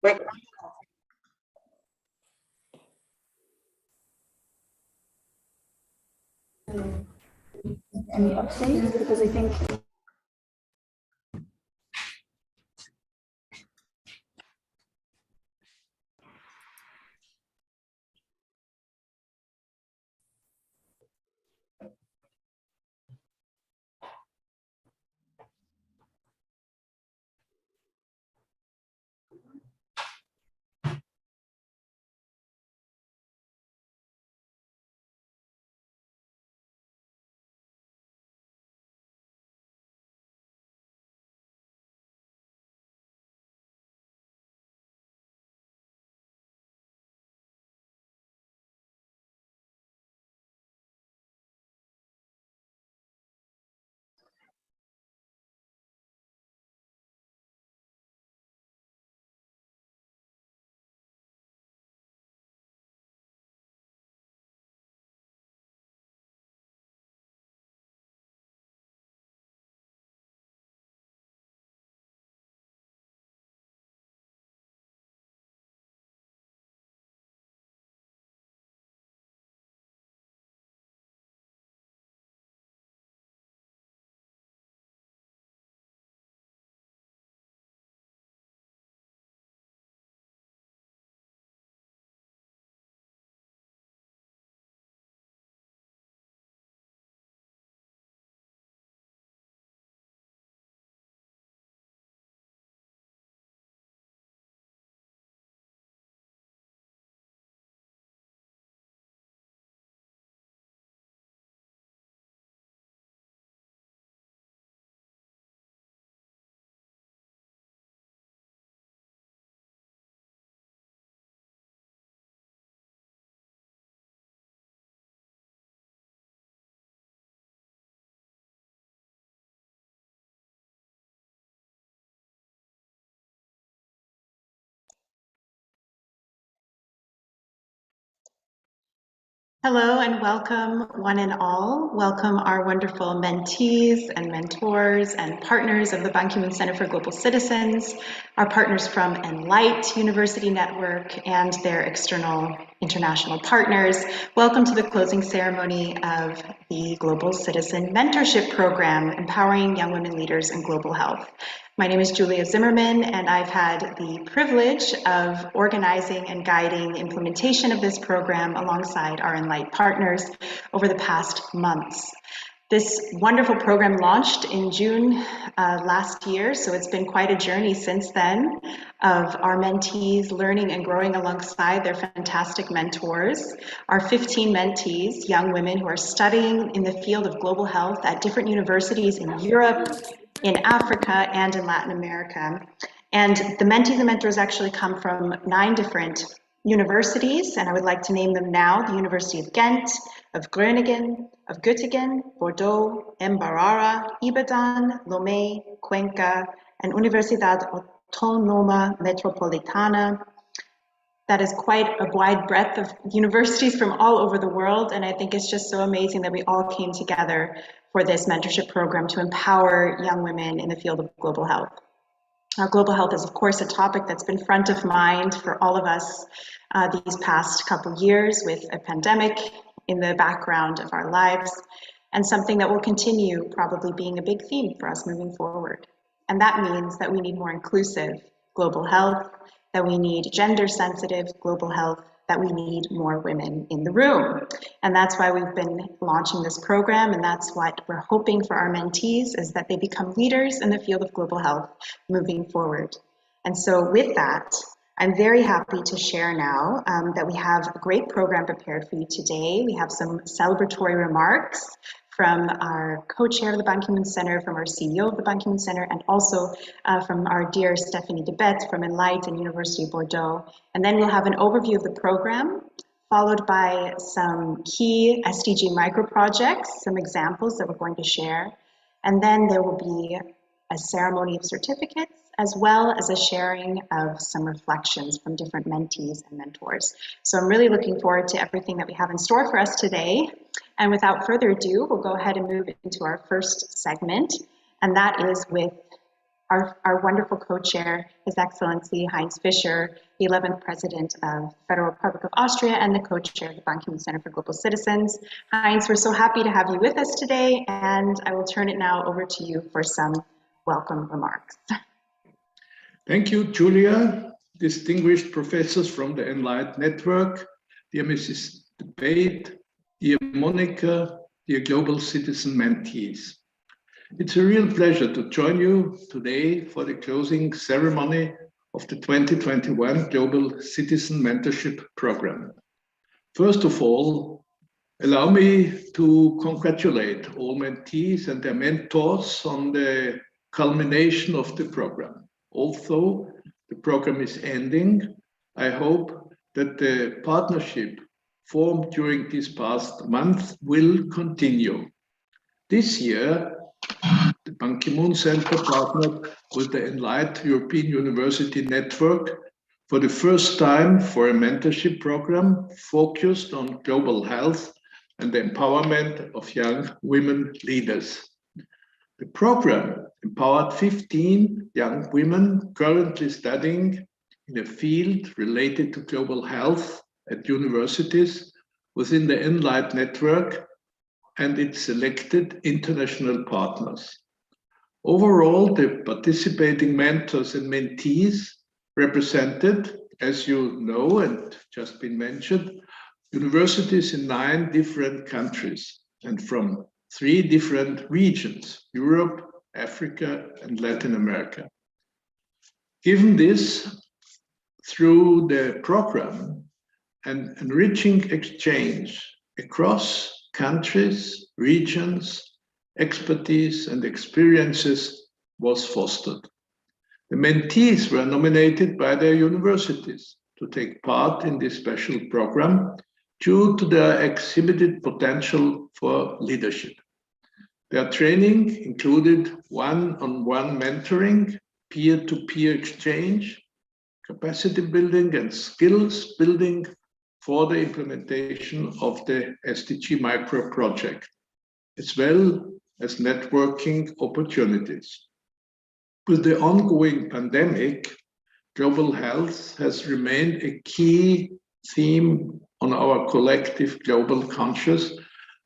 Any updates? Because I think hello and welcome one and all. Welcome our wonderful mentees and mentors and partners of the Ban Ki-moon Center for Global Citizens, our partners from Enlight University Network and their external international partners. Welcome to the closing ceremony of the Global Citizen Mentorship Program, Empowering Young Women Leaders in Global Health. My name is Julia Zimmerman, and I've had the privilege of organizing and guiding the implementation of this program alongside our Enlight partners over the past months. This wonderful program launched in June last year, so it's been quite a journey since then of our mentees learning and growing alongside their fantastic mentors. Our 15 mentees, young women who are studying in the field of global health at different universities in Europe, in Africa, and in Latin America. And the mentees and mentors actually come from 9 different universities, and I would like to name them now: the University of Ghent, of Groningen, of Göttingen, Bordeaux, Mbarara, Ibadan, Lomé, Cuenca, and Universidad Autónoma Metropolitana. That is quite a wide breadth of universities from all over the world, and I think it's just so amazing that we all came together for this mentorship program to empower young women in the field of global health. Global health is, of course, a topic that's been front of mind for all of us these past couple years, with a pandemic in the background of our lives, and something that will continue probably being a big theme for us moving forward. And that means that we need more inclusive global health, that we need gender-sensitive global health, that we need more women in the room. And that's why we've been launching this program, and that's what we're hoping for our mentees, is that they become leaders in the field of global health moving forward. And so with that, I'm very happy to share now that we have a great program prepared for you today. We have some celebratory remarks from our co-chair of the Ban Ki-moon Center, from our CEO of the Ban Ki-moon Center, and also from our dear Stephanie Debette from Enlight and University of Bordeaux. And then we'll have an overview of the program, followed by some key Sdg Micro Projects, some examples that we're going to share. And then there will be a ceremony of certificates, as well as a sharing of some reflections from different mentees and mentors. So I'm really looking forward to everything that we have in store for us today. And without further ado, we'll go ahead and move into our first segment, and that is with Our wonderful co-chair, His Excellency Heinz Fischer, the 11th President of Federal Republic of Austria and the co-chair of the Ban Ki-moon Center for Global Citizens. Heinz, we're so happy to have you with us today, and I will turn it now over to you for some welcome remarks. Thank you, Julia. Distinguished professors from the Enlight Network, dear Mrs. Debate, dear Monica, dear Global Citizen mentees. It's a real pleasure to join you today for the closing ceremony of the 2021 Global Citizen Mentorship Program. First of all, allow me to congratulate all mentees and their mentors on the culmination of the program. Although the program is ending, I hope that the partnership formed during this past month will continue. This year, the Ban Ki-moon Center partnered with the Enlight European University Network for the first time for a mentorship program focused on global health and the empowerment of young women leaders. The program empowered 15 young women currently studying in a field related to global health at universities within the Enlight Network and its selected international partners. Overall, the participating mentors and mentees represented, as you know and just been mentioned, universities in 9 different countries and from 3 different regions: Europe, Africa, and Latin America. Given this, through the program, an enriching exchange across countries, regions, expertise, and experiences was fostered. The mentees were nominated by their universities to take part in this special program due to their exhibited potential for leadership. Their training included one-on-one mentoring, peer-to-peer exchange, capacity building, and skills building for the implementation of the Sdg Micro Project, as well as networking opportunities. With the ongoing pandemic, global health has remained a key theme on our collective global conscience,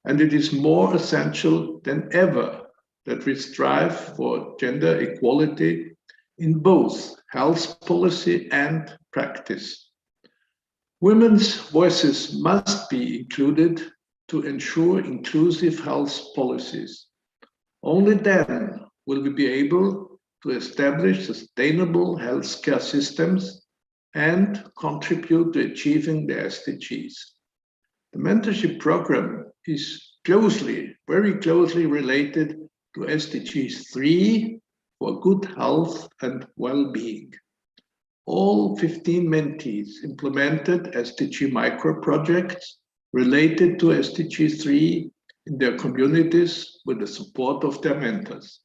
and it is more essential than ever that we strive for gender equality in both health policy and practice. Women's voices must be included to ensure inclusive health policies. Only then will we be able to establish sustainable healthcare systems and contribute to achieving the SDGs. The mentorship program is very closely related to SDG 3 for good health and well-being. All 15 mentees implemented Sdg Micro projects related to Sdg 3 in their communities with the support of their mentors.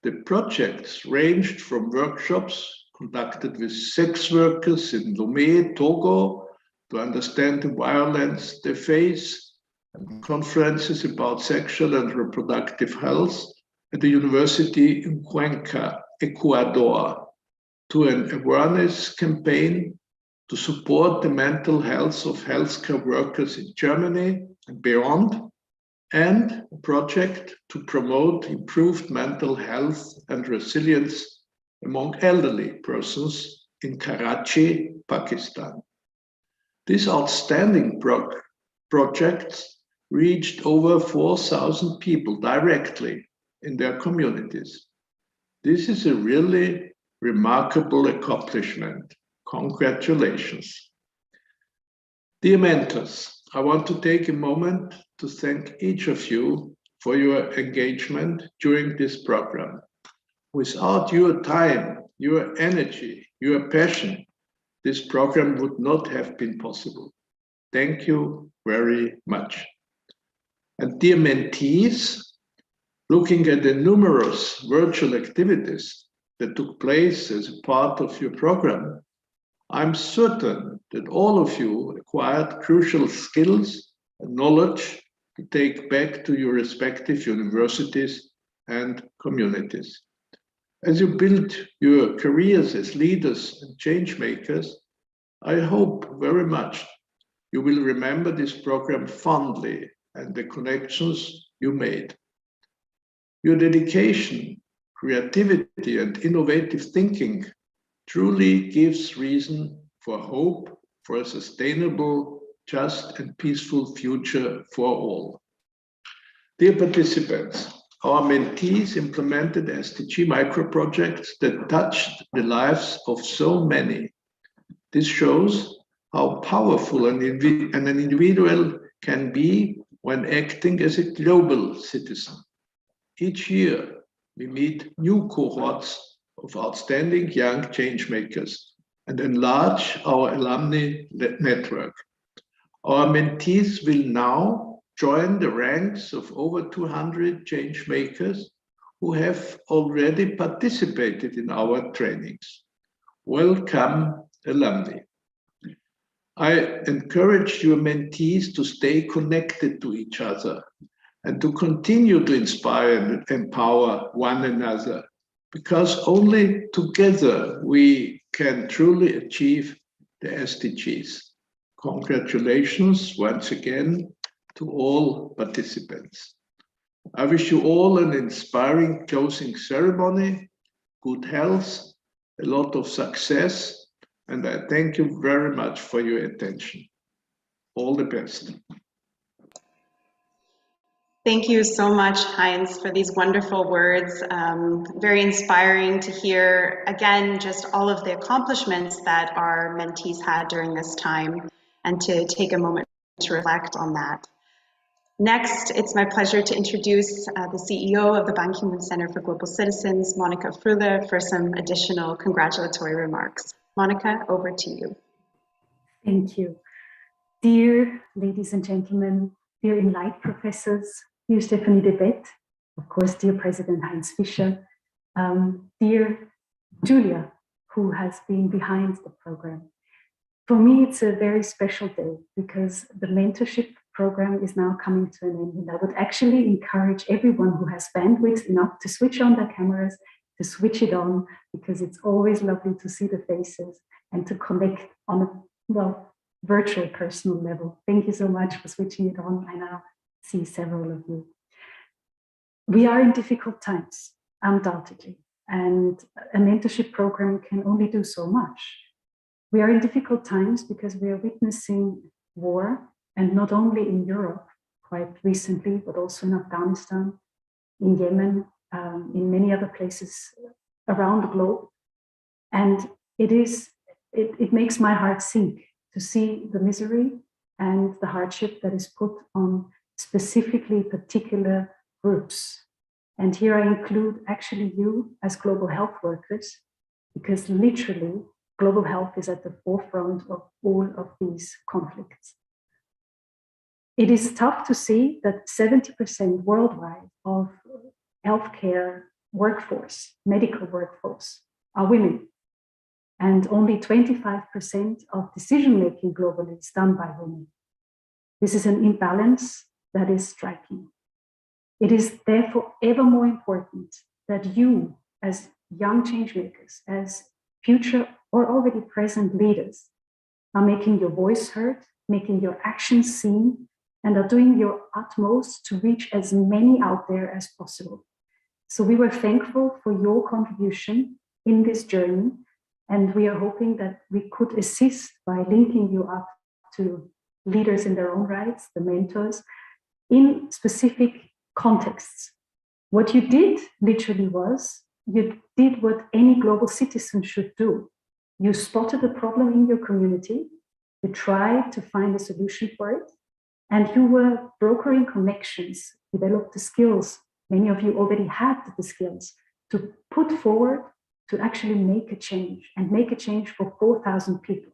The projects ranged from workshops conducted with sex workers in Lomé, Togo, to understand the violence they face, and conferences about sexual and reproductive health at the university in Cuenca, Ecuador, to an awareness campaign to support the mental health of healthcare workers in Germany and beyond, and a project to promote improved mental health and resilience among elderly persons in Karachi, Pakistan. These outstanding projects reached over 4,000 people directly in their communities. This is a really remarkable accomplishment. Congratulations. Dear mentors, I want to take a moment to thank each of you for your engagement during this program. Without your time, your energy, your passion, this program would not have been possible. Thank you very much. And dear mentees, looking at the numerous virtual activities that took place as a part of your program, I'm certain that all of you acquired crucial skills and knowledge to take back to your respective universities and communities. As you build your careers as leaders and change makers, I hope very much you will remember this program fondly and the connections you made. Your dedication, creativity, and innovative thinking truly gives reason for hope for a sustainable, just, and peaceful future for all. Dear participants, our mentees implemented Sdg Micro Projects that touched the lives of so many. This shows how powerful an individual can be when acting as a global citizen. Each year, we meet new cohorts of outstanding young changemakers and enlarge our alumni network. Our mentees will now join the ranks of over 200 changemakers who have already participated in our trainings. Welcome, alumni. I encourage your mentees to stay connected to each other and to continue to inspire and empower one another, because only together we can truly achieve the SDGs. Congratulations once again to all participants. I wish you all an inspiring closing ceremony, good health, a lot of success, and I thank you very much for your attention. All the best. Thank you so much, Heinz, for these wonderful words. Very inspiring to hear, again, just all of the accomplishments that our mentees had during this time, and to take a moment to reflect on that. Next, it's my pleasure to introduce the CEO of the Ban Ki-moon Center for Global Citizens, Monica Frühle, for some additional congratulatory remarks. Monica, over to you. Thank you. Dear ladies and gentlemen, dear Enlight professors, dear Stephanie de Bett, of course, dear President Heinz Fischer, dear Julia, who has been behind the program. For me, it's a very special day because the mentorship program is now coming to an end. And I would actually encourage everyone who has bandwidth enough to switch on their cameras, to switch it on, because it's always lovely to see the faces and to connect on a, well, virtual personal level. Thank you so much for switching it on. I now see several of you. We are in difficult times, undoubtedly, and a mentorship program can only do so much. We are in difficult times because we are witnessing war, and not only in Europe quite recently, but also in Afghanistan, in Yemen, in many other places around the globe. And it makes my heart sink to see the misery and the hardship that is put on specifically particular groups. And here I include actually you as global health workers, because literally global health is at the forefront of all of these conflicts. It is tough to see that 70% worldwide of healthcare workforce, medical workforce, are women. And only 25% of decision-making globally is done by women. This is an imbalance that is striking. It is therefore ever more important that you, as young changemakers, as future or already present leaders, are making your voice heard, making your actions seen, and are doing your utmost to reach as many out there as possible. So we were thankful for your contribution in this journey, and we are hoping that we could assist by linking you up to leaders in their own rights, the mentors, in specific contexts. What you did literally was, you did what any global citizen should do. You spotted a problem in your community, you tried to find a solution for it, and you were brokering connections, developed the skills. Many of you already had the skills to put forward to actually make a change, and make a change for 4,000 people.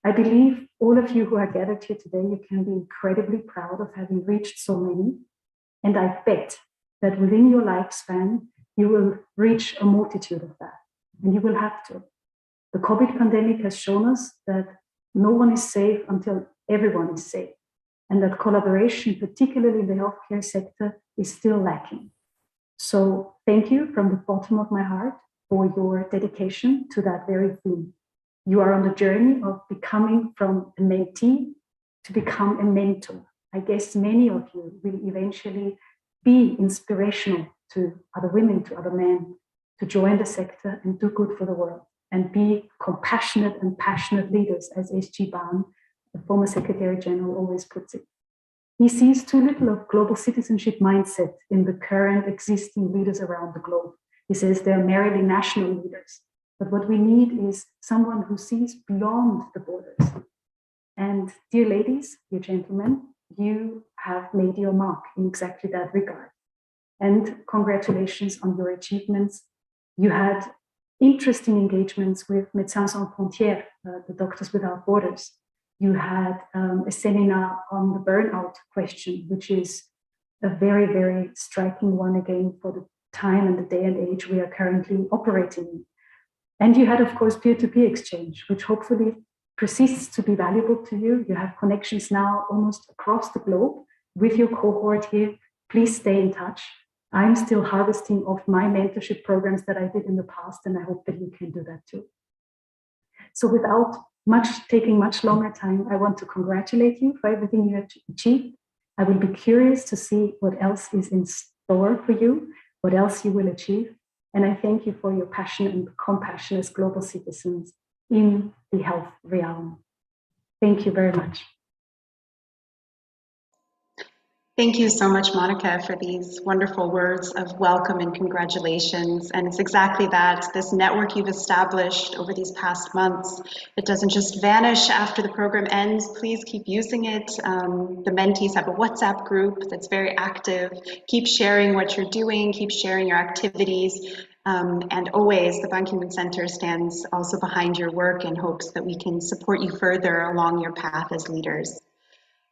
I believe all of you who are gathered here today, you can be incredibly proud of having reached so many. And I bet that within your lifespan, you will reach a multitude of that, and you will have to. The COVID pandemic has shown us that no one is safe until everyone is safe, and that collaboration, particularly in the healthcare sector, is still lacking. So thank you from the bottom of my heart. for your dedication to that very theme. You are on the journey of becoming from a mentee to become a mentor. I guess many of you will eventually be inspirational to other women, to other men, to join the sector and do good for the world and be compassionate and passionate leaders, as Sdg Ban, the former Secretary General, always puts it. He sees too little of global citizenship mindset in the current existing leaders around the globe. He says they're merely national leaders. But what we need is someone who sees beyond the borders. And dear ladies, dear gentlemen, you have made your mark in exactly that regard. And congratulations on your achievements. You had interesting engagements with Médecins Sans Frontières, the Doctors Without Borders. You had a seminar on the burnout question, which is a very, very striking one again for the time and the day and age we are currently operating in. And you had, of course, peer-to-peer exchange, which hopefully persists to be valuable to you. You have connections now almost across the globe with your cohort here. Please stay in touch. I'm still harvesting off my mentorship programs that I did in the past, and I hope that you can do that too. So without taking much longer time, I want to congratulate you for everything you have achieved. I will be curious to see what else is in store for you, what else you will achieve. And I thank you for your passion and compassion as global citizens in the health realm. Thank you very much. Thank you so much, Monica, for these wonderful words of welcome and congratulations. And it's exactly that, this network you've established over these past months, it doesn't just vanish after the program ends. Please keep using it. The mentees have a WhatsApp group that's very active. Keep sharing what you're doing, keep sharing your activities. And always, the Ban Ki-moon Center stands also behind your work and hopes that we can support you further along your path as leaders.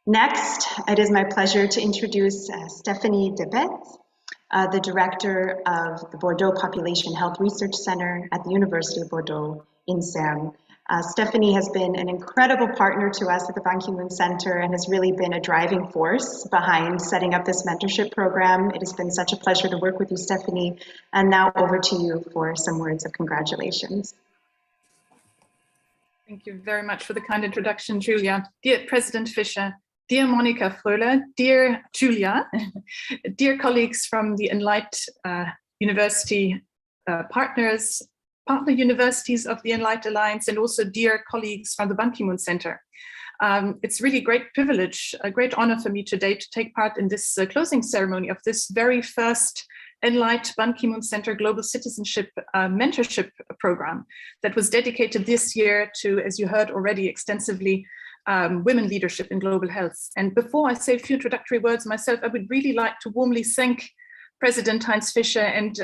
Next, it is my pleasure to introduce Stephanie Debet, the director of the Bordeaux Population Health Research Center at the University of Bordeaux in CERN. Stephanie has been an incredible partner to us at the Ban Ki-moon Center and has really been a driving force behind setting up this mentorship program. It has been such a pleasure to work with you, Stephanie. And now over to you for some words of congratulations. Thank you very much for the kind introduction, Julia. Dear President Fischer, dear Monica Fröhler, dear Julia, dear colleagues from the Enlight University partner universities of the Enlight Alliance, and also dear colleagues from the Ban Ki-moon Center. It's really a great privilege, a great honor for me today to take part in this closing ceremony of this very first Enlight Ban Ki-moon Center Global Citizenship Mentorship Program that was dedicated this year to, as you heard already extensively, women leadership in global health. And before I say a few introductory words myself, I would really like to warmly thank President Heinz Fischer and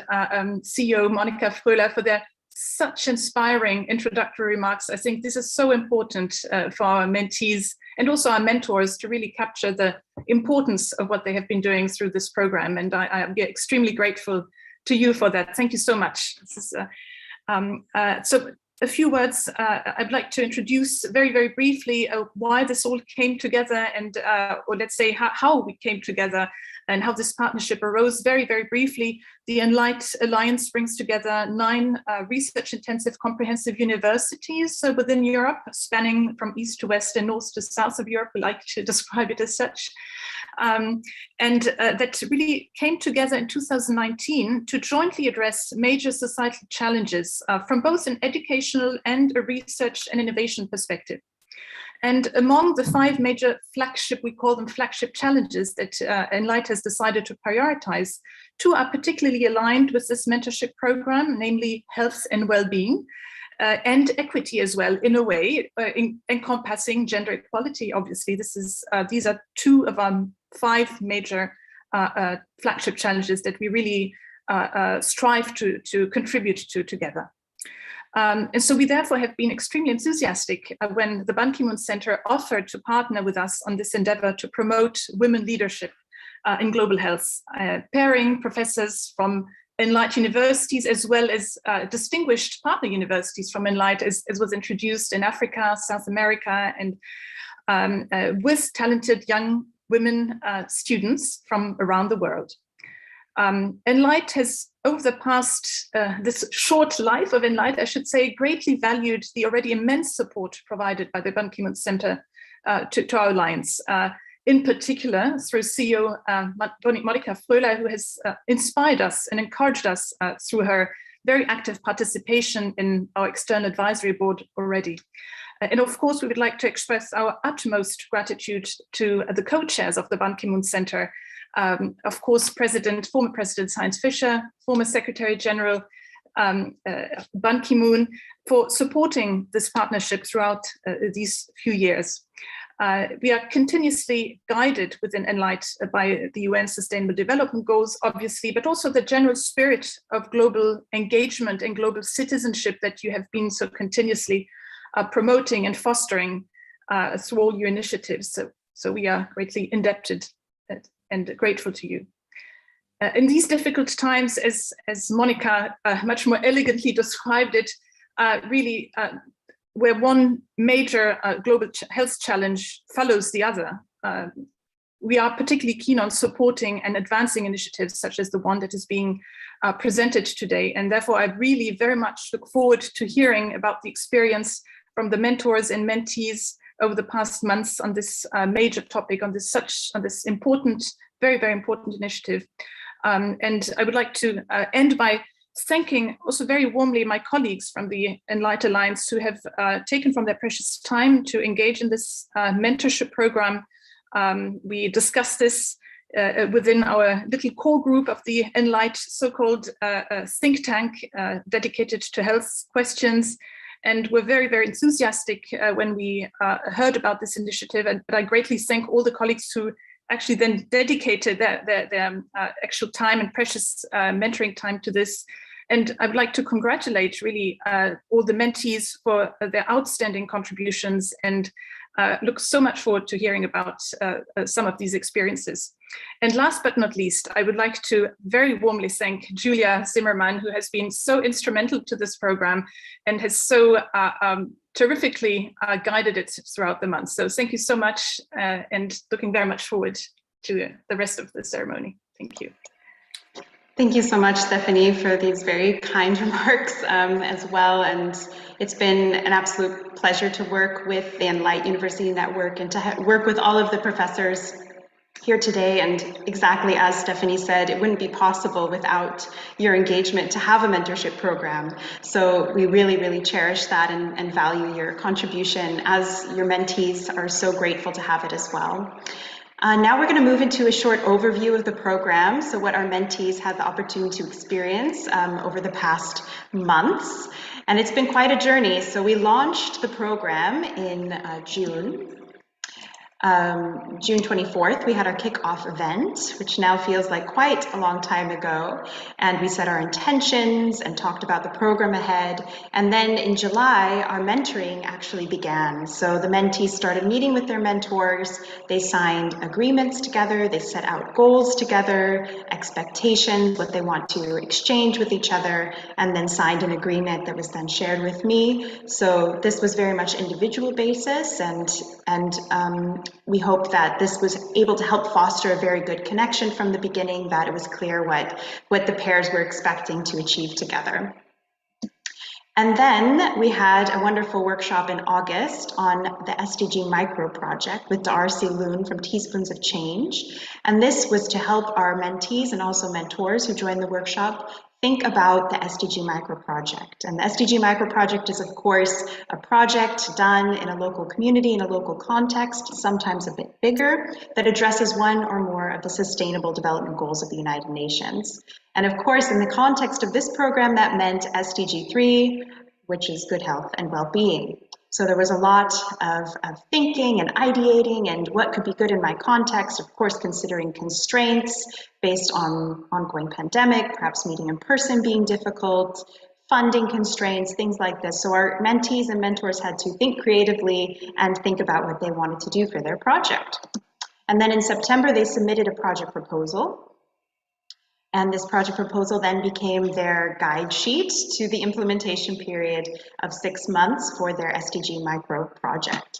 CEO Monica Fröhler for their such inspiring introductory remarks. I think this is so important for our mentees and also our mentors to really capture the importance of what they have been doing through this program. And I am extremely grateful to you for that. Thank you so much. This is, so a few words, I'd like to introduce very, very briefly why this all came together and, or let's say how we came together and how this partnership arose. Very, very briefly, the Enlight Alliance brings together 9 research-intensive comprehensive universities within Europe, spanning from east to west and north to south of Europe. We like to describe it as such. That really came together in 2019 to jointly address major societal challenges from both an educational and a research and innovation perspective. And among the 5 major flagship, we call them flagship challenges that Enlight has decided to prioritize, 2 are particularly aligned with this mentorship program, namely health and well-being, and equity as well, in a way, encompassing gender equality. Obviously, these are 2 of our 5 major flagship challenges that we really strive to contribute to together. And so we therefore have been extremely enthusiastic when the Ban Ki-moon Center offered to partner with us on this endeavor to promote women leadership in global health, pairing professors from Enlight universities as well as distinguished partner universities from Enlight, as was introduced in Africa, South America, and with talented young women students from around the world. Enlight has over the past, this short life of Enlight, I should say, greatly valued the already immense support provided by the Ban Ki-moon Center to our alliance. In particular, through CEO Monika Fröhler, who has inspired us and encouraged us through her very active participation in our external advisory board already. And of course, we would like to express our utmost gratitude to the co-chairs of the Ban Ki-moon Center. Of course, former President Heinz Fischer, former Secretary General Ban Ki-moon, for supporting this partnership throughout these few years. We are continuously guided within Enlight by the UN Sustainable Development Goals, obviously, but also the general spirit of global engagement and global citizenship that you have been so continuously promoting and fostering through all your initiatives. So we are greatly indebted and grateful to you. In these difficult times, as Monika much more elegantly described it, really where one major global health challenge follows the other, we are particularly keen on supporting and advancing initiatives such as the one that is being presented today. And therefore, I really very much look forward to hearing about the experience from the mentors and mentees over the past months on this major topic, on this important, very, very important initiative. And I would like to end by thanking also very warmly my colleagues from the Enlight Alliance who have taken from their precious time to engage in this mentorship program. We discussed this within our little core group of the Enlight so-called think tank dedicated to health questions. And we're very, very enthusiastic when we heard about this initiative. But I greatly thank all the colleagues who actually then dedicated their actual time and precious mentoring time to this. And I would like to congratulate really all the mentees for their outstanding contributions and look so much forward to hearing about some of these experiences. And last but not least, I would like to very warmly thank Julia Zimmerman, who has been so instrumental to this program and has so terrifically guided it throughout the month. So thank you so much and looking very much forward to the rest of the ceremony. Thank you. Thank you so much, Stephanie, for these very kind remarks as well. And it's been an absolute pleasure to work with the Enlight University Network and to work with all of the professors here today. And exactly as Stephanie said, it wouldn't be possible without your engagement to have a mentorship program. So we really, really cherish that and value your contribution, as your mentees are so grateful to have it as well. Now we're going to move into a short overview of the program, so what our mentees had the opportunity to experience over the past months. And it's been quite a journey. So we launched the program in June 24th, we had our kickoff event, which now feels like quite a long time ago. And we set our intentions and talked about the program ahead. And then in July, our mentoring actually began. So the mentees started meeting with their mentors. They signed agreements together. They set out goals together, expectations, what they want to exchange with each other, and then signed an agreement that was then shared with me. So this was very much individual basis, and we hope that this was able to help foster a very good connection from the beginning, that it was clear what the pairs were expecting to achieve together. And then we had a wonderful workshop in August on the Sdg Micro Project with Darcy Loon from Teaspoons of Change. And this was to help our mentees and also mentors who joined the workshop think about the Sdg Micro Project. And the Sdg Micro Project is, of course, a project done in a local community, in a local context, sometimes a bit bigger, that addresses one or more of the Sustainable Development Goals of the United Nations. And of course, in the context of this program, that meant SDG 3, which is good health and well-being. So there was a lot of thinking and ideating and what could be good in my context, of course, considering constraints based on ongoing pandemic, perhaps meeting in person being difficult, funding constraints, things like this. So our mentees and mentors had to think creatively and think about what they wanted to do for their project. And then in September, they submitted a project proposal. And this project proposal then became their guide sheet to the implementation period of 6 months for their Sdg Micro Project.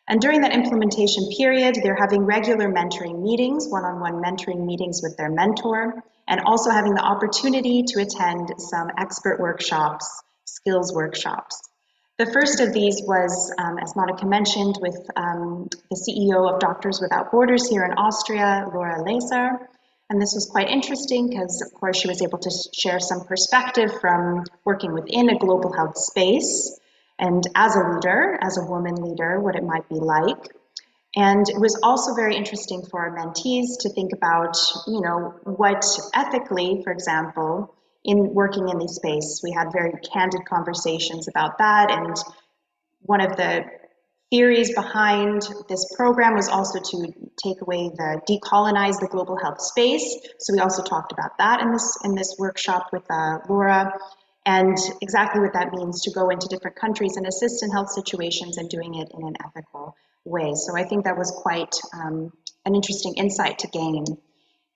And during that implementation period, they're having regular mentoring meetings, one-on-one mentoring meetings with their mentor. and also having the opportunity to attend some expert workshops, skills workshops. The first of these was, as Monica mentioned, with the CEO of Doctors Without Borders here in Austria, Laura Leser. And this was quite interesting because, of course, she was able to share some perspective from working within a global health space and as a leader, as a woman leader, what it might be like. And it was also very interesting for our mentees to think about, you know, what ethically, for example, in working in this space, we had very candid conversations about that. And one of the theories behind this program was also to take away decolonize the global health space. So we also talked about that in this workshop with Laura, and exactly what that means to go into different countries and assist in health situations and doing it in an ethical way. So I think that was quite an interesting insight to gain.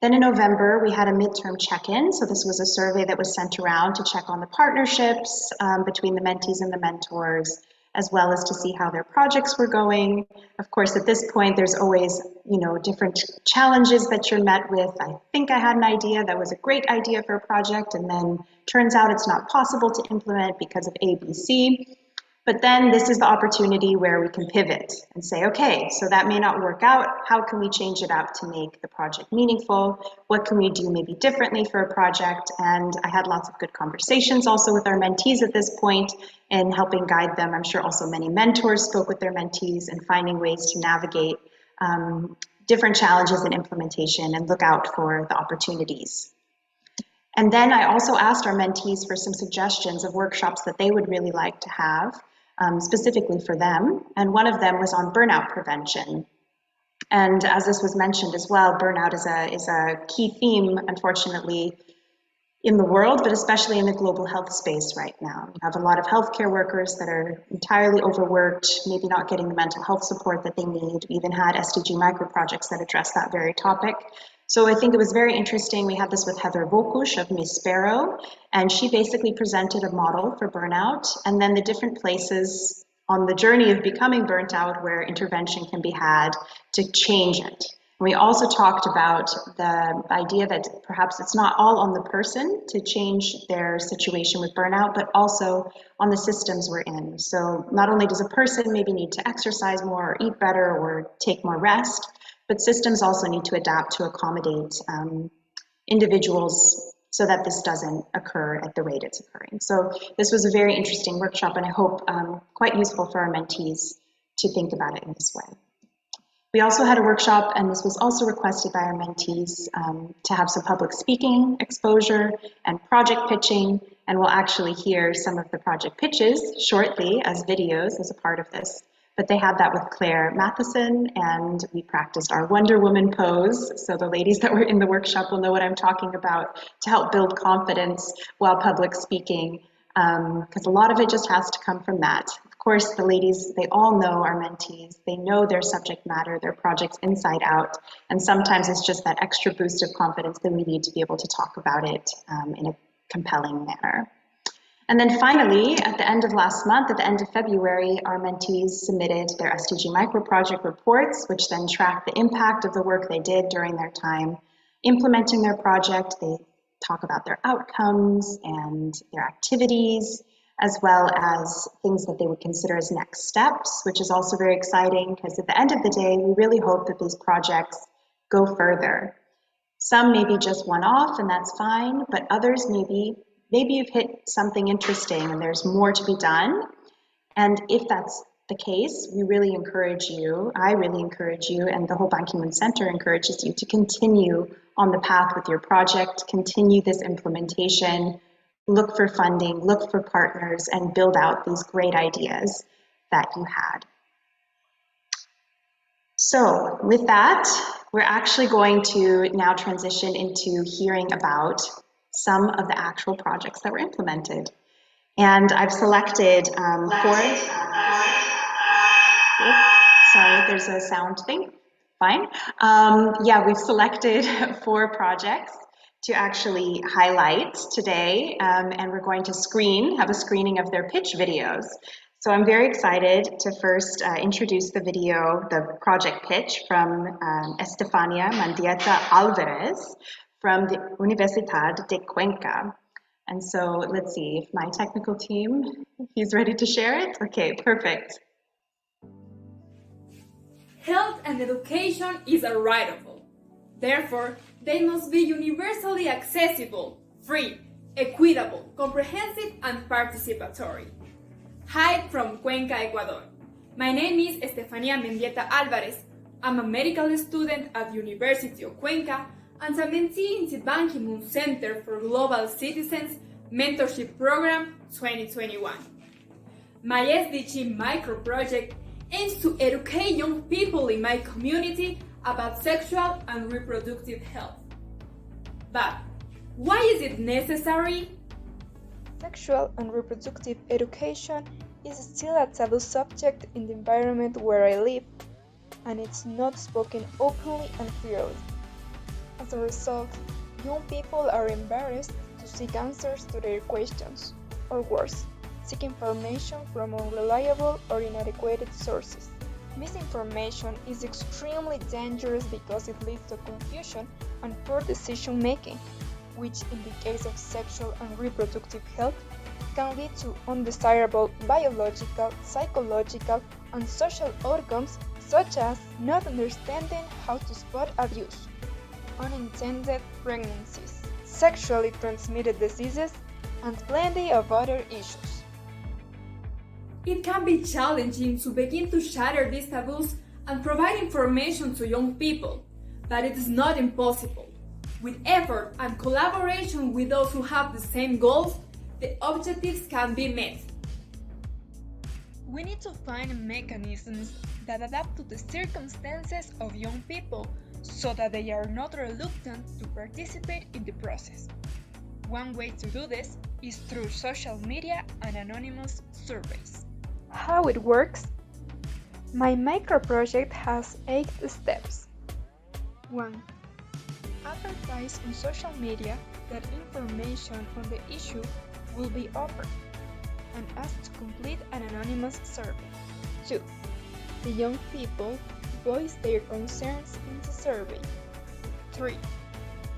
Then in November, we had a midterm check-in. So this was a survey that was sent around to check on the partnerships between the mentees and the mentors, as well as to see how their projects were going. Of course, at this point, there's always, you know, different challenges that you're met with. I think I had an idea that was a great idea for a project, and then turns out it's not possible to implement because of A, B, C. But then this is the opportunity where we can pivot and say, okay, so that may not work out. How can we change it up to make the project meaningful? What can we do maybe differently for a project? And I had lots of good conversations also with our mentees at this point and helping guide them. I'm sure also many mentors spoke with their mentees and finding ways to navigate different challenges in implementation and look out for the opportunities. And then I also asked our mentees for some suggestions of workshops that they would really like to have. Specifically for them, and one of them was on burnout prevention. And as this was mentioned as well, burnout is a key theme, unfortunately, in the world, but especially in the global health space right now. We have a lot of healthcare workers that are entirely overworked, maybe not getting the mental health support that they need. We even had Sdg Micro Projects that address that very topic. So I think it was very interesting. We had this with Heather Vokush of Miss Sparrow, and she basically presented a model for burnout and then the different places on the journey of becoming burnt out where intervention can be had to change it. And we also talked about the idea that perhaps it's not all on the person to change their situation with burnout, but also on the systems we're in. So not only does a person maybe need to exercise more or eat better or take more rest, but systems also need to adapt to accommodate individuals so that this doesn't occur at the rate it's occurring. So this was a very interesting workshop, and I hope quite useful for our mentees to think about it in this way. We also had a workshop, and this was also requested by our mentees, to have some public speaking exposure and project pitching, and we'll actually hear some of the project pitches shortly as videos as a part of this. But they had that with Claire Matheson, and we practiced our Wonder Woman pose. So the ladies that were in the workshop will know what I'm talking about, to help build confidence while public speaking, because a lot of it just has to come from that. Of course, the ladies, they all know our mentees. They know their subject matter, their projects inside out, and sometimes it's just that extra boost of confidence that we need to be able to talk about it in a compelling manner. And then finally, at the end of last month, at the end of February, our mentees submitted their Sdg Micro Project reports, which then track the impact of the work they did during their time implementing their project. They talk about their outcomes and their activities, as well as things that they would consider as next steps, which is also very exciting because at the end of the day, we really hope that these projects go further. Some may be just one-off, and that's fine, but others maybe you've hit something interesting and there's more to be done. And if that's the case, we really encourage you, I really encourage you, and the whole Ban Ki-moon Center encourages you to continue on the path with your project, continue this implementation, look for funding, look for partners, and build out these great ideas that you had. So with that, we're actually going to now transition into hearing about some of the actual projects that were implemented. And I've selected sorry, there's a sound thing, fine. Yeah, we've selected 4 projects to actually highlight today, and we're going to have a screening of their pitch videos. So I'm very excited to first introduce the project pitch from Estefania Mendieta Alvarez from the Universidad de Cuenca. And so let's see if my technical team, he's ready to share it. Okay, perfect. Health and education is a right of all. Therefore, they must be universally accessible, free, equitable, comprehensive, and participatory. Hi from Cuenca, Ecuador. My name is Estefania Mendieta Alvarez. I'm a medical student at University of Cuenca and a mentee in the Ban Ki-moon Center for Global Citizens Mentorship Program 2021. My Sdg Micro Project aims to educate young people in my community about sexual and reproductive health. But why is it necessary? Sexual and reproductive education is still a taboo subject in the environment where I live, and it's not spoken openly and freely. As a result, young people are embarrassed to seek answers to their questions, or worse, seek information from unreliable or inadequate sources. Misinformation is extremely dangerous because it leads to confusion and poor decision making, which in the case of sexual and reproductive health can lead to undesirable biological, psychological, and social outcomes such as not understanding how to spot abuse, unintended pregnancies, sexually transmitted diseases, and plenty of other issues. It can be challenging to begin to shatter these taboos and provide information to young people, but it is not impossible. With effort and collaboration with those who have the same goals, the objectives can be met. We need to find mechanisms that adapt to the circumstances of young people so that they are not reluctant to participate in the process. One way to do this is through social media and anonymous surveys. How it works? My micro project has 8 steps. 1. Advertise on social media that information on the issue will be offered and ask to complete an anonymous survey. 2. The young people voice their concerns in the survey. 3.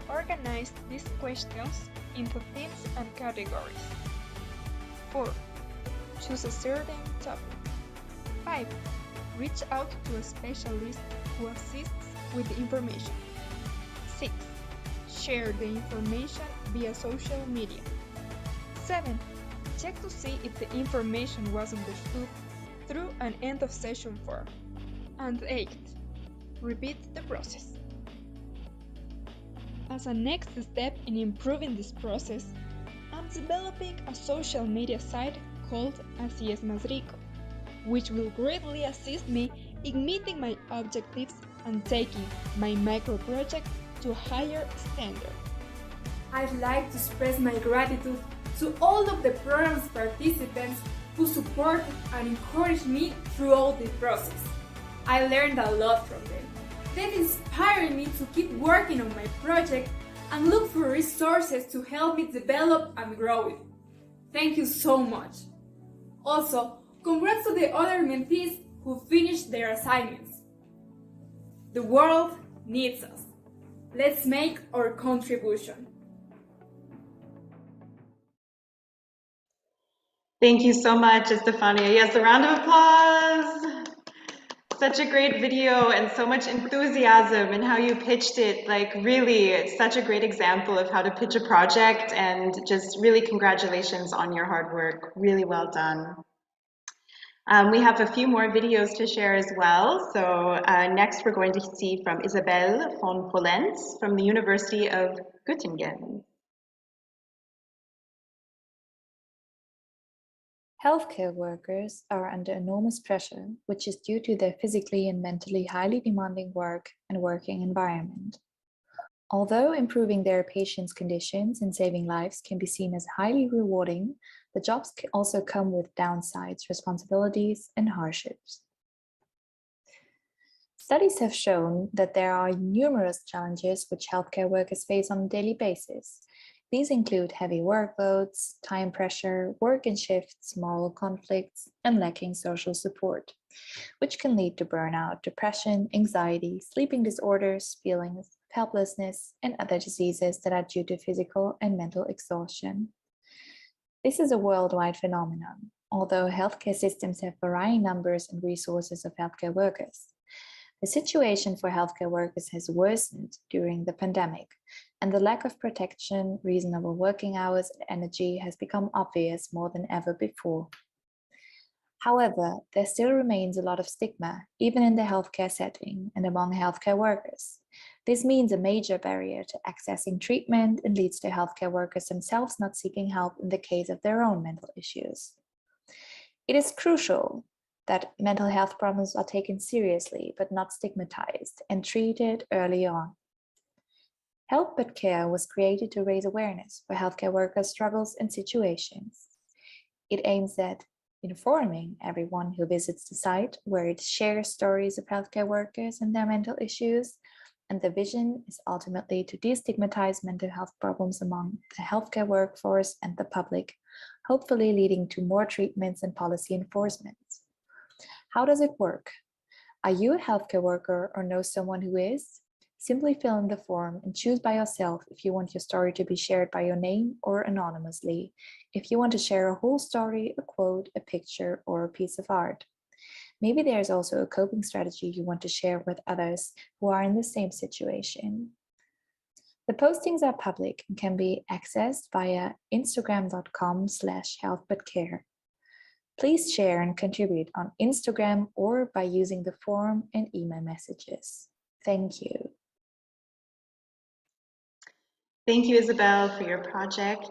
Organize these questions into themes and categories. 4. Choose a certain topic. 5. Reach out to a specialist who assists with the information. 6. Share the information via social media. 7. Check to see if the information was understood through an end-of-session form. And 8. Repeat the process. As a next step in improving this process, I'm developing a social media site called Así es Más Rico, which will greatly assist me in meeting my objectives and taking my micro project to a higher standard. I'd like to express my gratitude to all of the program's participants who support and encourage me throughout the process. I learned a lot from them. They've inspired me to keep working on my project and look for resources to help me develop and grow it. Thank you so much. Also, congrats to the other mentees who finished their assignments. The world needs us. Let's make our contribution. Thank you so much, Estefania. Yes, a round of applause. Such a great video and so much enthusiasm in how you pitched it. Like really, it's such a great example of how to pitch a project, and just really congratulations on your hard work. Really well done. We have a few more videos to share as well. So next we're going to see from Isabel von Polenz from the University of Göttingen. Healthcare workers are under enormous pressure, which is due to their physically and mentally highly demanding work and working environment. Although improving their patients' conditions and saving lives can be seen as highly rewarding, the jobs can also come with downsides, responsibilities, and hardships. Studies have shown that there are numerous challenges which healthcare workers face on a daily basis. These include heavy workloads, time pressure, work in shifts, moral conflicts, and lacking social support, which can lead to burnout, depression, anxiety, sleeping disorders, feelings helplessness, and other diseases that are due to physical and mental exhaustion. This is a worldwide phenomenon, although healthcare systems have varying numbers and resources of healthcare workers. The situation for healthcare workers has worsened during the pandemic, and the lack of protection, reasonable working hours, and energy has become obvious more than ever before. However, there still remains a lot of stigma, even in the healthcare setting and among healthcare workers. This means a major barrier to accessing treatment and leads to healthcare workers themselves not seeking help in the case of their own mental issues. It is crucial that mental health problems are taken seriously but not stigmatized and treated early on. Help But Care was created to raise awareness for healthcare workers' struggles and situations. It aims at informing everyone who visits the site, where it shares stories of healthcare workers and their mental issues, and the vision is ultimately to destigmatize mental health problems among the healthcare workforce and the public, hopefully leading to more treatments and policy enforcement. How does it work? Are you a healthcare worker or know someone who is? Simply fill in the form and choose by yourself if you want your story to be shared by your name or anonymously, if you want to share a whole story, a quote, a picture, or a piece of art. Maybe there's also a coping strategy you want to share with others who are in the same situation. The postings are public and can be accessed via instagram.com/healthbutcare. Please share and contribute on Instagram or by using the forum and email messages. Thank you. Thank you, Isabel, for your project.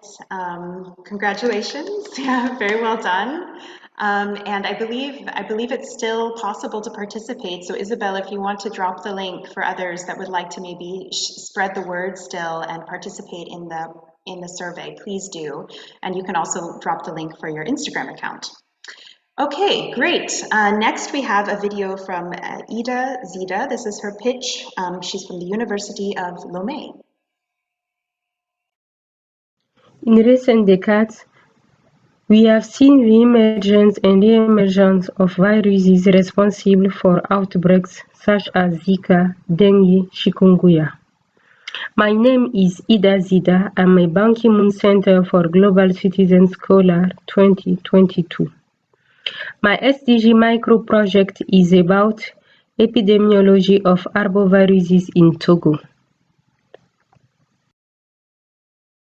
Congratulations. Yeah, very well done. And I believe it's still possible to participate. So Isabel, if you want to drop the link for others that would like to maybe spread the word still and participate in the survey, please do. And you can also drop the link for your Instagram account. Okay, great. Next we have a video from Ida Zida. This is her pitch. She's from the University of Lomé. In recent decades, we have seen the emergence and re-emergence of viruses responsible for outbreaks such as Zika, dengue, chikungunya. My name is Ida Zida. I'm a Ban Ki-moon Center for Global Citizen Scholar 2022. My Sdg Micro Project is about epidemiology of arboviruses in Togo.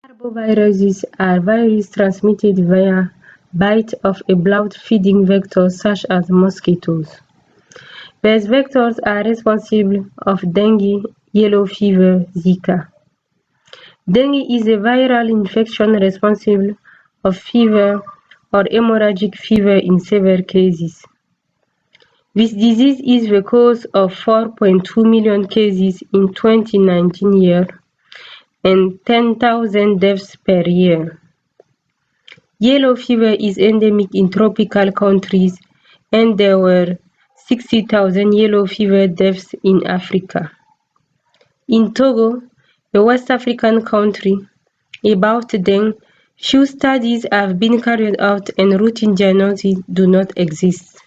Arboviruses are viruses transmitted via bite of a blood-feeding vector such as mosquitoes. These vectors are responsible of dengue, yellow fever, Zika. Dengue is a viral infection responsible of fever or hemorrhagic fever in severe cases. This disease is the cause of 4.2 million cases in 2019 year and 10,000 deaths per year. Yellow fever is endemic in tropical countries, and there were 60,000 yellow fever deaths in Africa. In Togo, a West African country, about dengue, few studies have been carried out and routine diagnoses do not exist.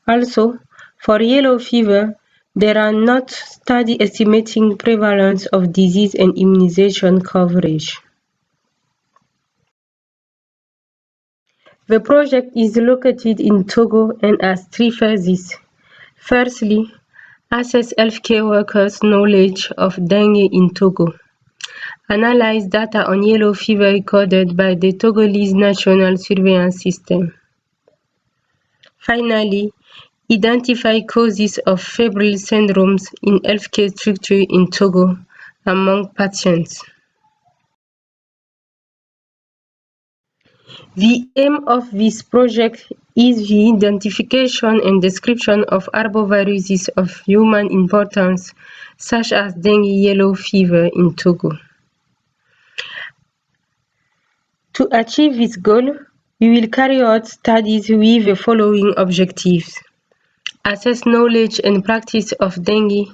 Also, for yellow fever, there are not studies estimating prevalence of disease and immunization coverage. The project is located in Togo and has three phases. Firstly, assess healthcare workers' knowledge of dengue in Togo. Analyze data on yellow fever recorded by the Togolese National Surveillance System. Finally, identify causes of febrile syndromes in healthcare structure in Togo among patients. The aim of this project is the identification and description of arboviruses of human importance, such as dengue yellow fever in Togo. To achieve this goal, we will carry out studies with the following objectives: assess knowledge and practice of dengue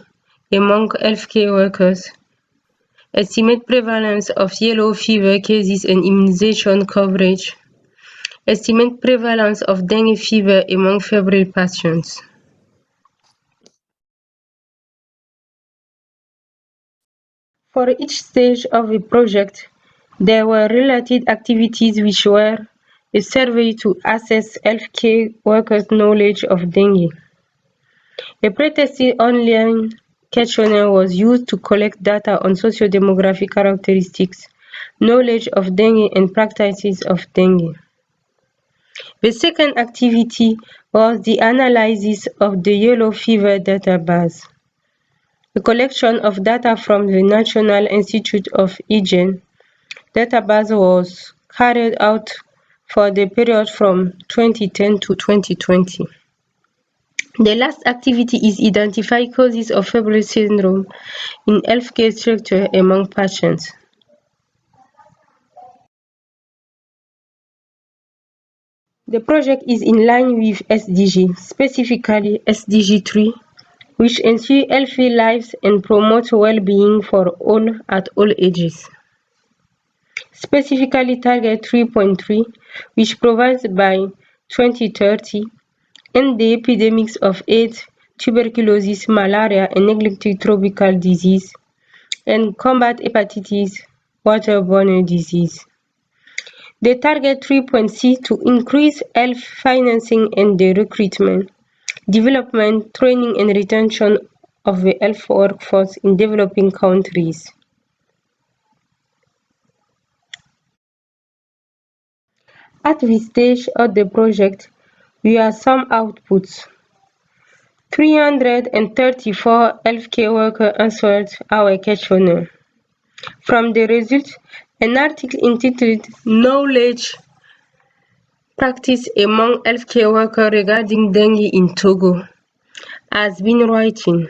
among healthcare workers, estimate prevalence of yellow fever cases and immunization coverage, estimate prevalence of dengue fever among febrile patients. For each stage of the project, there were related activities which were a survey to assess healthcare workers' knowledge of dengue. A pre-tested online questionnaire was used to collect data on socio-demographic characteristics, knowledge of dengue and practices of dengue. The second activity was the analysis of the yellow fever database. A collection of data from the National Institute of Hygiene database was carried out for the period from 2010 to 2020. The last activity is identify causes of febrile syndrome in healthcare structure among patients. The project is in line with SDG, specifically SDG 3, which ensure healthy lives and promote well-being for all at all ages. Specifically target 3.3, which provides by 2030 end the epidemics of AIDS, tuberculosis, malaria, and neglected tropical disease, and combat hepatitis, waterborne disease. They target 3.C to increase health financing and the recruitment, development, training, and retention of the health workforce in developing countries. At this stage of the project, we have some outputs. 334 healthcare workers answered our questionnaire. From the results, an article entitled Knowledge Practice among Healthcare Workers regarding dengue in Togo has been written.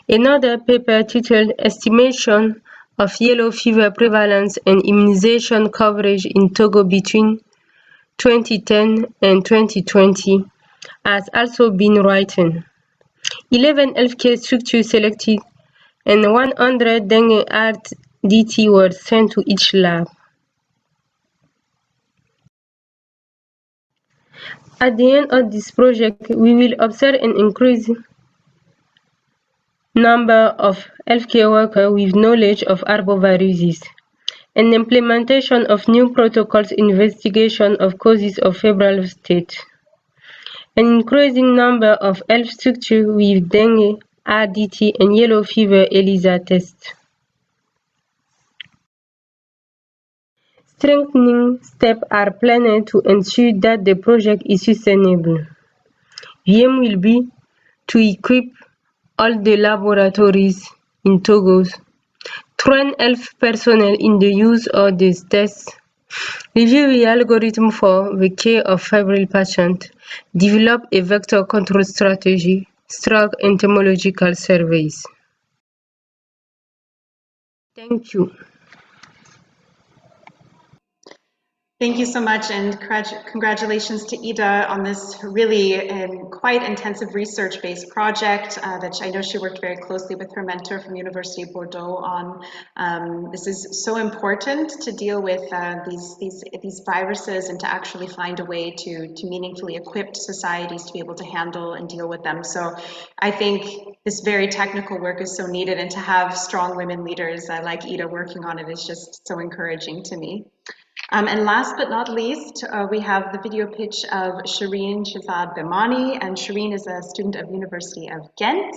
Another paper titled Estimation of Yellow Fever Prevalence and Immunization Coverage in Togo between 2010 and 2020 has also been written. 11 healthcare structures selected and 100 dengue RDT were sent to each lab. At the end of this project, we will observe an increasing number of healthcare workers with knowledge of arboviruses, and implementation of new protocols, investigation of causes of febrile state. An increasing number of health structures with dengue, RDT, and yellow fever ELISA tests. Strengthening steps are planned to ensure that the project is sustainable. The aim will be to equip all the laboratories in Togo, train health personnel in the use of these tests, review the algorithm for the care of febrile patients, develop a vector control strategy, start entomological surveys. Thank you. Thank you so much, and congratulations to Ida on this really quite intensive research-based project that I know she worked very closely with her mentor from University of Bordeaux on. This is so important to deal with these viruses and to actually find a way to meaningfully equip societies to be able to handle and deal with them. So I think this very technical work is so needed, and to have strong women leaders like Ida working on it is just so encouraging to me. And last but not least, we have the video pitch of Shireen Vamani, and Shireen is a student of University of Ghent.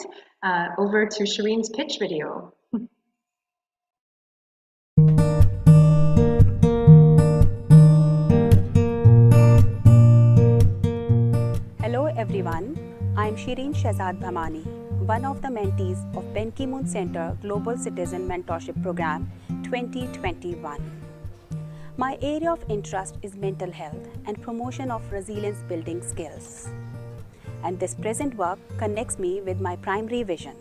Over to Shireen's pitch video. Hello everyone, I'm Shireen Vamani, one of the mentees of Ben Ki-moon Center Global Citizen Mentorship Program 2021. My area of interest is mental health and promotion of resilience building skills. And this present work connects me with my primary vision.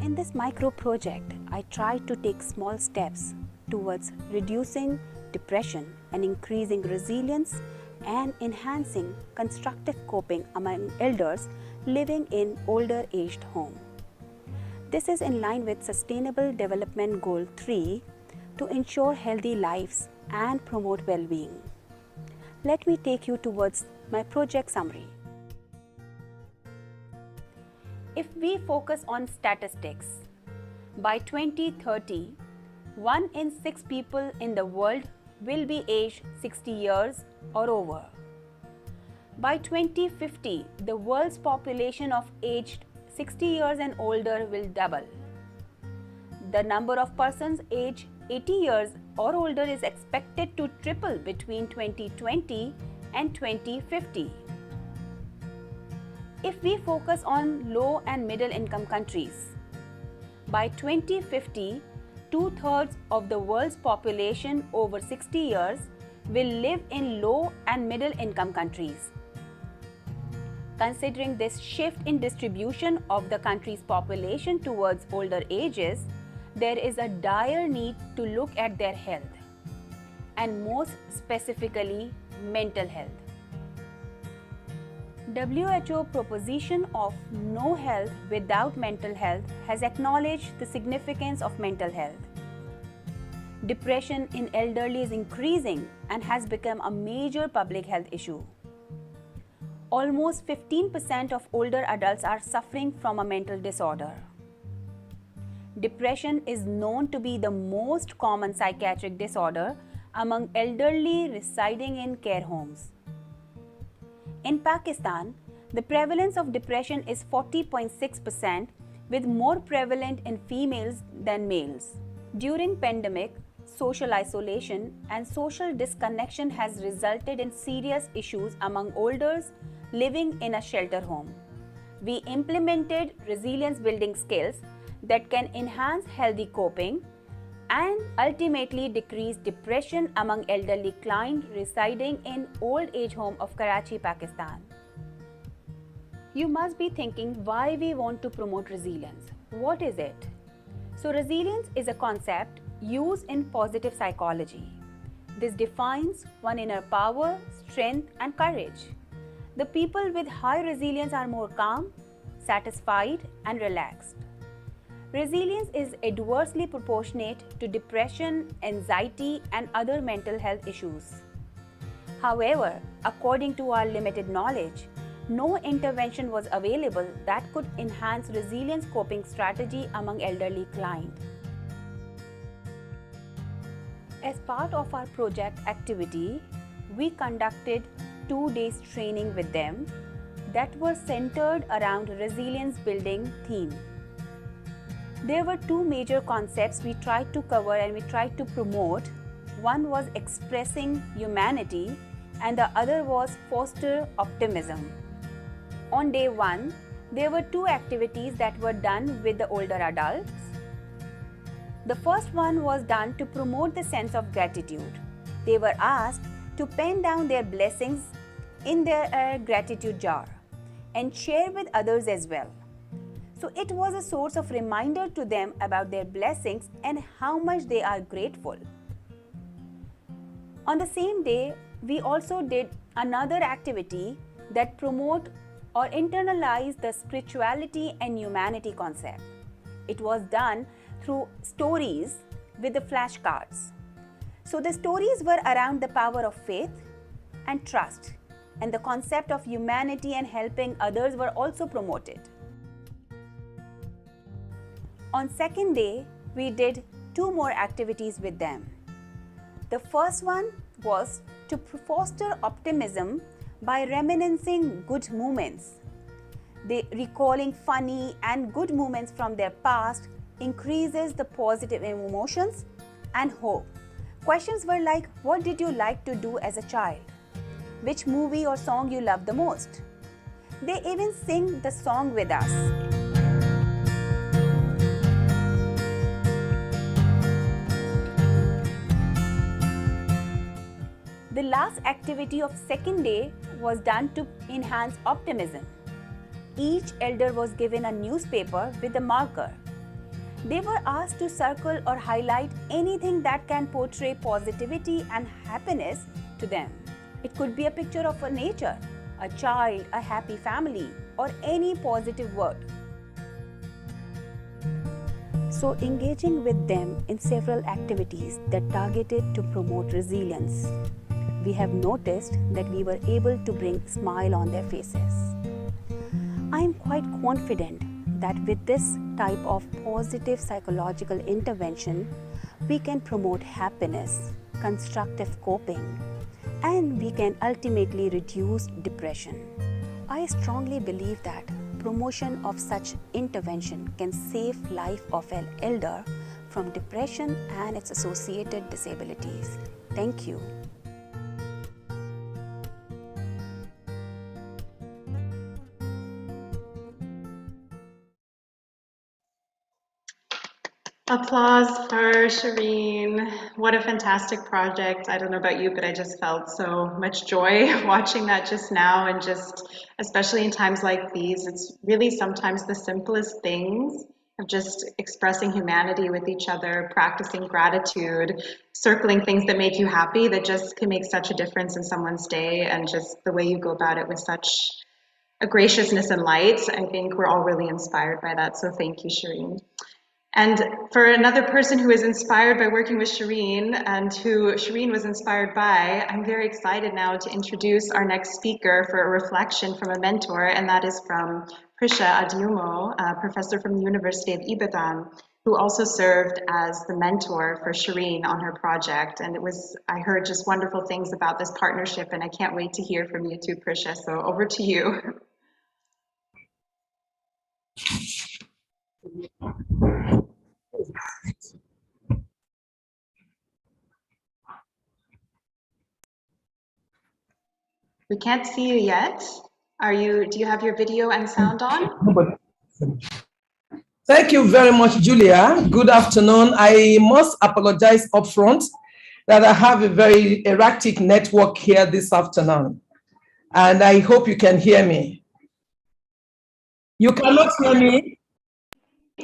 In this micro project, I try to take small steps towards reducing depression and increasing resilience and enhancing constructive coping among elders living in older aged home. This is in line with Sustainable Development Goal 3 to ensure healthy lives and promote well-being. Let me take you towards my project summary. If we focus on statistics, By 2030, 1 in 6 people in the world will be aged 60 years or over. By 2050, the world's population of aged 60 years and older will double. The number of persons aged 80 years or older is expected to triple between 2020 and 2050. If we focus on low and middle income countries, by 2050, 2/3 of the world's population over 60 years will live in low and middle income countries. Considering this shift in distribution of the country's population towards older ages, there is a dire need to look at their health, and most specifically, mental health. WHO proposition of no health without mental health has acknowledged the significance of mental health. Depression in elderly is increasing and has become a major public health issue. Almost 15% of older adults are suffering from a mental disorder. Depression is known to be the most common psychiatric disorder among elderly residing in care homes. In Pakistan, the prevalence of depression is 40.6%, with more prevalent in females than males. During pandemic, social isolation and social disconnection has resulted in serious issues among elders living in a shelter home. We implemented resilience building skills that can enhance healthy coping and ultimately decrease depression among elderly clients residing in old age home of Karachi, Pakistan. You must be thinking why we want to promote resilience. What is it? So resilience is a concept used in positive psychology. This defines one inner power, strength, and courage. The people with high resilience are more calm, satisfied, and relaxed. Resilience is adversely proportionate to depression, anxiety, and other mental health issues. However, according to our limited knowledge, no intervention was available that could enhance resilience coping strategy among elderly clients. As part of our project activity, we conducted 2 days training with them that were centered around resilience building theme. There were 2 major concepts we tried to cover and we tried to promote. One was expressing humanity and the other was foster optimism. On day 1, there were 2 activities that were done with the older adults. The first one was done to promote the sense of gratitude. They were asked to pen down their blessings in their gratitude jar and share with others as well. So it was a source of reminder to them about their blessings and how much they are grateful. On the same day, we also did another activity that promote or internalize the spirituality and humanity concept. It was done through stories with the flashcards. So the stories were around the power of faith and trust, and the concept of humanity and helping others were also promoted. On second day, we did 2 more activities with them. The first one was to foster optimism by reminiscing good moments. They recalling funny and good moments from their past increases the positive emotions and hope. Questions were like, what did you like to do as a child? Which movie or song you love the most? They even sing the song with us. The last activity of second day was done to enhance optimism. Each elder was given a newspaper with a marker. They were asked to circle or highlight anything that can portray positivity and happiness to them. It could be a picture of a nature, a child, a happy family, or any positive word. So engaging with them in several activities that targeted to promote resilience, we have noticed that we were able to bring a smile on their faces. I am quite confident that with this type of positive psychological intervention, we can promote happiness, constructive coping, and we can ultimately reduce depression. I strongly believe that promotion of such intervention can save life of an elder from depression and its associated disabilities. Thank you. Applause for Shireen. What a fantastic project. I don't know about you, but I just felt so much joy watching that just now, and just especially in times like these, it's really sometimes the simplest things of just expressing humanity with each other, practicing gratitude, circling things that make you happy that just can make such a difference in someone's day, and just the way you go about it with such a graciousness and light. I think we're all really inspired by that. So thank you, Shireen. And for another person who is inspired by working with Shireen and who Shireen was inspired by, I'm very excited now to introduce our next speaker for a reflection from a mentor, and that is from Prisha Adiomo, a professor from the University of Ibadan, who also served as the mentor for Shireen on her project. And I heard just wonderful things about this partnership, and I can't wait to hear from you too, Prisha. So over to you. We can't see you yet. Do you have your video and sound on? Thank you very much, Julia. Good afternoon. I must apologize upfront that I have a very erratic network here this afternoon, and I hope you can hear me. You cannot hear me?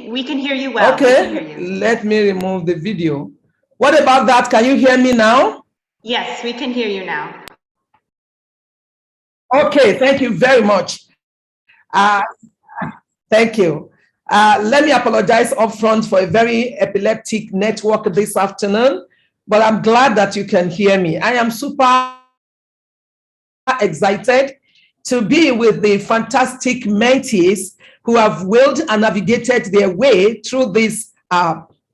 We can hear you well. Okay, let me remove the video. What about that? Can you hear me now? Yes, we can hear you now. Okay, thank you very much. Thank you. Let me apologize upfront for a very epileptic network this afternoon, but I'm glad that you can hear me. I am super excited to be with the fantastic mentees who have willed and navigated their way through this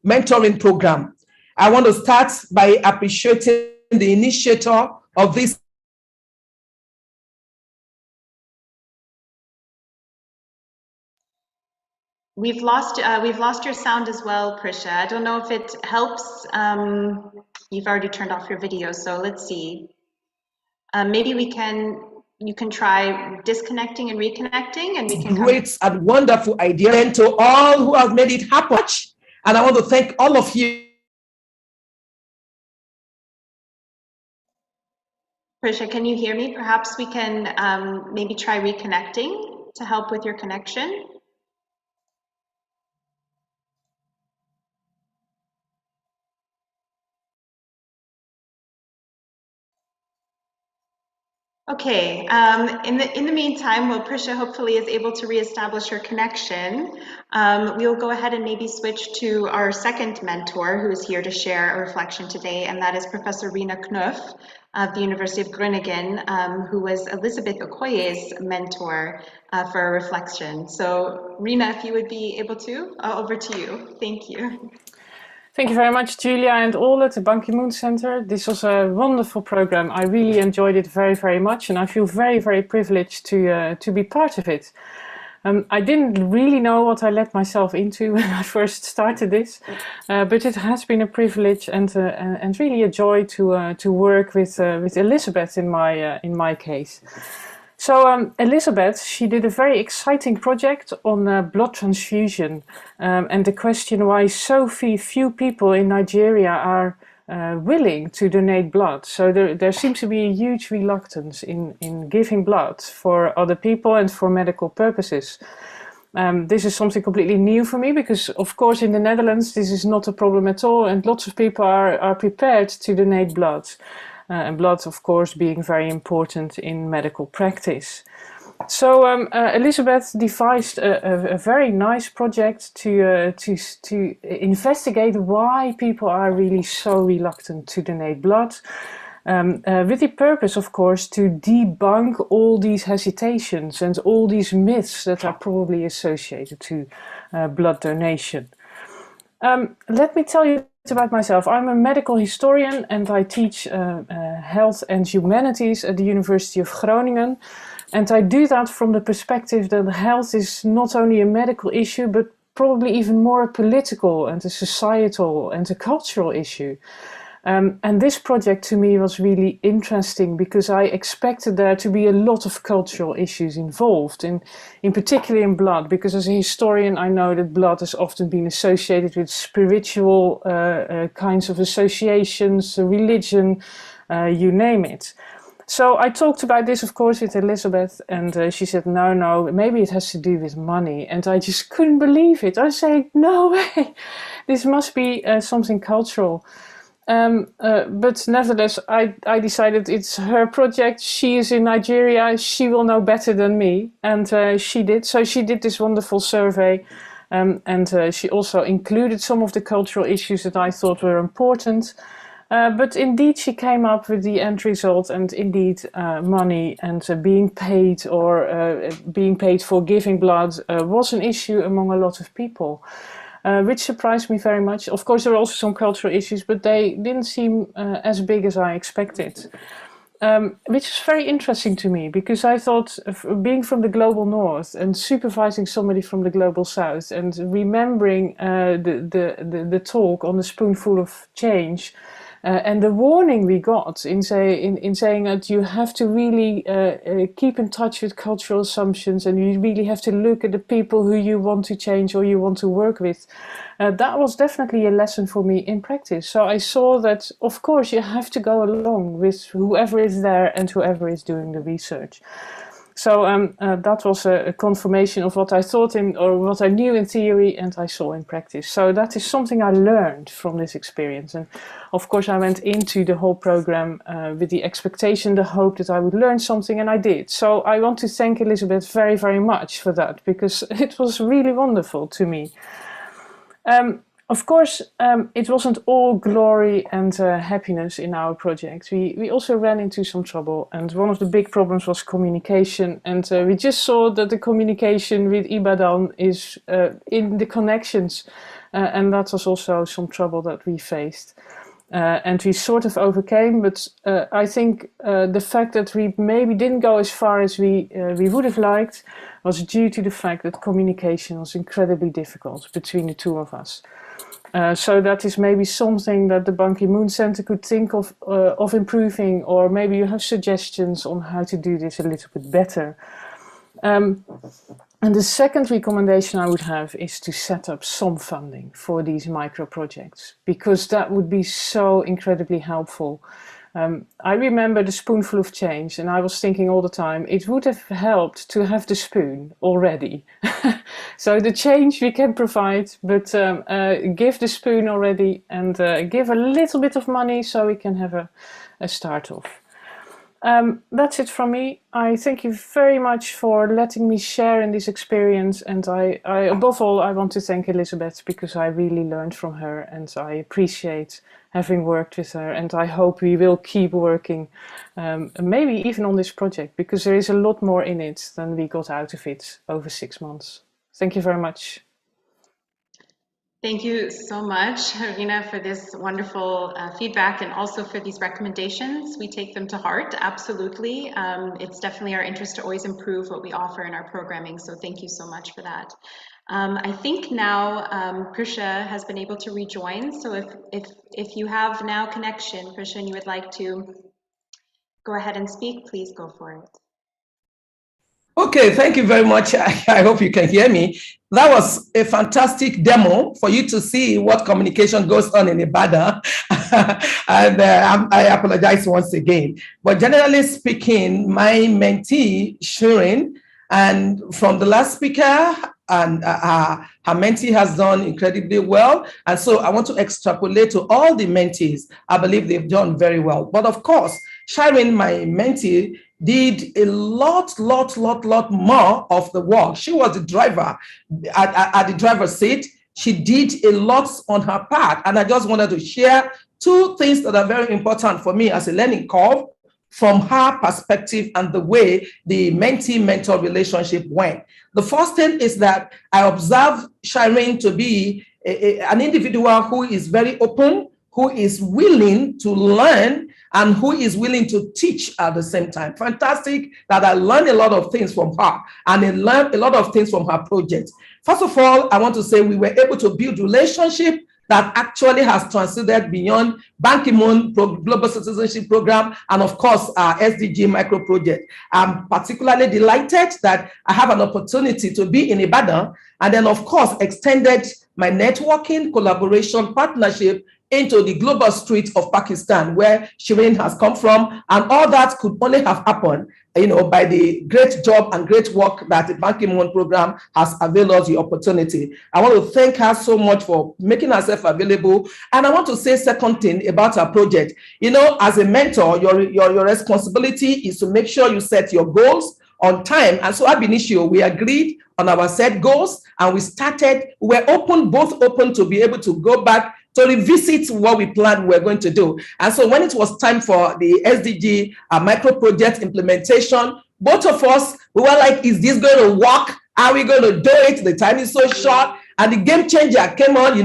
mentoring program. I want to start by appreciating the initiator of this. We've lost your sound as well, Prisha. I don't know if it helps. You've already turned off your video, so let's see. Maybe you can try disconnecting and reconnecting, and we can great and wonderful idea. And to all who have made it happen, and I want to thank all of you. Prisha, can you hear me? Perhaps we can maybe try reconnecting to help with your connection. Okay, in the meantime, while Prisha hopefully is able to reestablish her connection, we'll go ahead and maybe switch to our second mentor who is here to share a reflection today, and that is Professor Rina Knuff of the University of Groningen, who was Elizabeth Okoye's mentor for a reflection. So Rina, if you would be able to, over to you. Thank you. Thank you very much, Julia, and all at the Ban Ki-moon Center. This was a wonderful program. I really enjoyed it very, very much, and I feel very, very privileged to be part of it. I didn't really know what I let myself into when I first started this, but it has been a privilege and really a joy to work with Elizabeth in my case. So Elizabeth, she did a very exciting project on blood transfusion and the question why so few people in Nigeria are willing to donate blood. So there seems to be a huge reluctance in giving blood for other people and for medical purposes. This is something completely new for me because, of course, in the Netherlands, this is not a problem at all, and lots of people are prepared to donate blood. And blood, of course, being very important in medical practice. So Elizabeth devised a very nice project to investigate why people are really so reluctant to donate blood. with the purpose, of course, to debunk all these hesitations and all these myths that are probably associated to blood donation. Let me tell you about myself. I'm a medical historian and I teach health and humanities at the University of Groningen. And I do that from the perspective that health is not only a medical issue, but probably even more a political and a societal and a cultural issue. And this project to me was really interesting because I expected there to be a lot of cultural issues involved, in particular in blood, because as a historian I know that blood has often been associated with spiritual kinds of associations, religion, you name it. So I talked about this, of course, with Elizabeth, and she said, no, maybe it has to do with money. And I just couldn't believe it. I was saying, no way, this must be something cultural. But nevertheless, I decided it's her project. She is in Nigeria. She will know better than me. And she did. So she did this wonderful survey. And she also included some of the cultural issues that I thought were important. But indeed, she came up with the end result, and indeed, money and being paid or being paid for giving blood was an issue among a lot of people, which surprised me very much. Of course, there are also some cultural issues, but they didn't seem as big as I expected, which is very interesting to me because I thought, being from the global north and supervising somebody from the global south and remembering the talk on the spoonful of change. And the warning we got in saying that you have to really keep in touch with cultural assumptions and you really have to look at the people who you want to change or you want to work with. That was definitely a lesson for me in practice. So I saw that, of course, you have to go along with whoever is there and whoever is doing the research. So that was a confirmation of what I thought or what I knew in theory and I saw in practice. So that is something I learned from this experience. And of course, I went into the whole program with the expectation, the hope that I would learn something, and I did. So I want to thank Elizabeth very, very much for that because it was really wonderful to me. Of course, it wasn't all glory and happiness in our project. We also ran into some trouble, and one of the big problems was communication. And we just saw that the communication with Ibadan is in the connections, and that was also some trouble that we faced. And we sort of overcame, but I think the fact that we maybe didn't go as far as we would have liked was due to the fact that communication was incredibly difficult between the two of us. So that is maybe something that the Ban Ki-moon Center could think of improving, or maybe you have suggestions on how to do this a little bit better. And the second recommendation I would have is to set up some funding for these micro projects, because that would be so incredibly helpful. I remember the spoonful of change, and I was thinking all the time, it would have helped to have the spoon already. So the change we can provide, but give the spoon already and give a little bit of money so we can have a start off. That's it from me. I thank you very much for letting me share in this experience, and I above all I want to thank Elizabeth because I really learned from her and I appreciate having worked with her, and I hope we will keep working, maybe even on this project, because there is a lot more in it than we got out of it over 6 months. Thank you very much. Thank you so much, Rina, for this wonderful feedback and also for these recommendations. We take them to heart, absolutely. It's definitely our interest to always improve what we offer in our programming, so thank you so much for that. I think now Prisha has been able to rejoin, so if you have now connection, Prisha, and you would like to go ahead and speak, please go for it. Okay, thank you very much. I hope you can hear me. That was a fantastic demo for you to see what communication goes on in Ibadan. And I apologize once again. But generally speaking, my mentee, Shireen, and from the last speaker, and her mentee has done incredibly well. And so I want to extrapolate to all the mentees. I believe they've done very well. But of course, Shireen, my mentee, did a lot more of the work. She was the driver at the driver's seat. She did a lot on her part. And I just wanted to share two things that are very important for me as a learning curve from her perspective and the way the mentee-mentor relationship went. The first thing is that I observed Shireen to be an individual who is very open, who is willing to learn, and who is willing to teach at the same time. Fantastic that I learned a lot of things from her, and I learned a lot of things from her project. First of all, I want to say we were able to build relationship that actually has transcended beyond Ban Ki-moon Global Citizenship Program and, of course, our Sdg Micro Project. I'm particularly delighted that I have an opportunity to be in Ibadan and then, of course, extended my networking, collaboration, partnership into the global streets of Pakistan, where Shireen has come from, and all that could only have happened, by the great job and great work that the Ban Ki-moon program has availed us the opportunity. I want to thank her so much for making herself available. And I want to say second thing about her project. As a mentor, your responsibility is to make sure you set your goals on time. And so ab initio, we agreed on our set goals, and we're both open to be able to go back to revisit what we planned we were going to do. And so when it was time for the Sdg Micro Project implementation, both of us, we were like, is this going to work? Are we going to do it? The time is so short. And the game changer came on,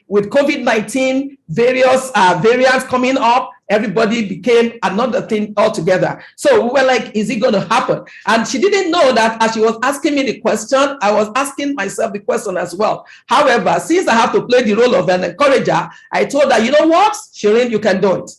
with COVID-19, various variants coming up, everybody became another thing altogether. So we were like, is it going to happen? And she didn't know that as she was asking me the question, I was asking myself the question as well. However, since I have to play the role of an encourager, I told her, you know what, Shireen, you can do it.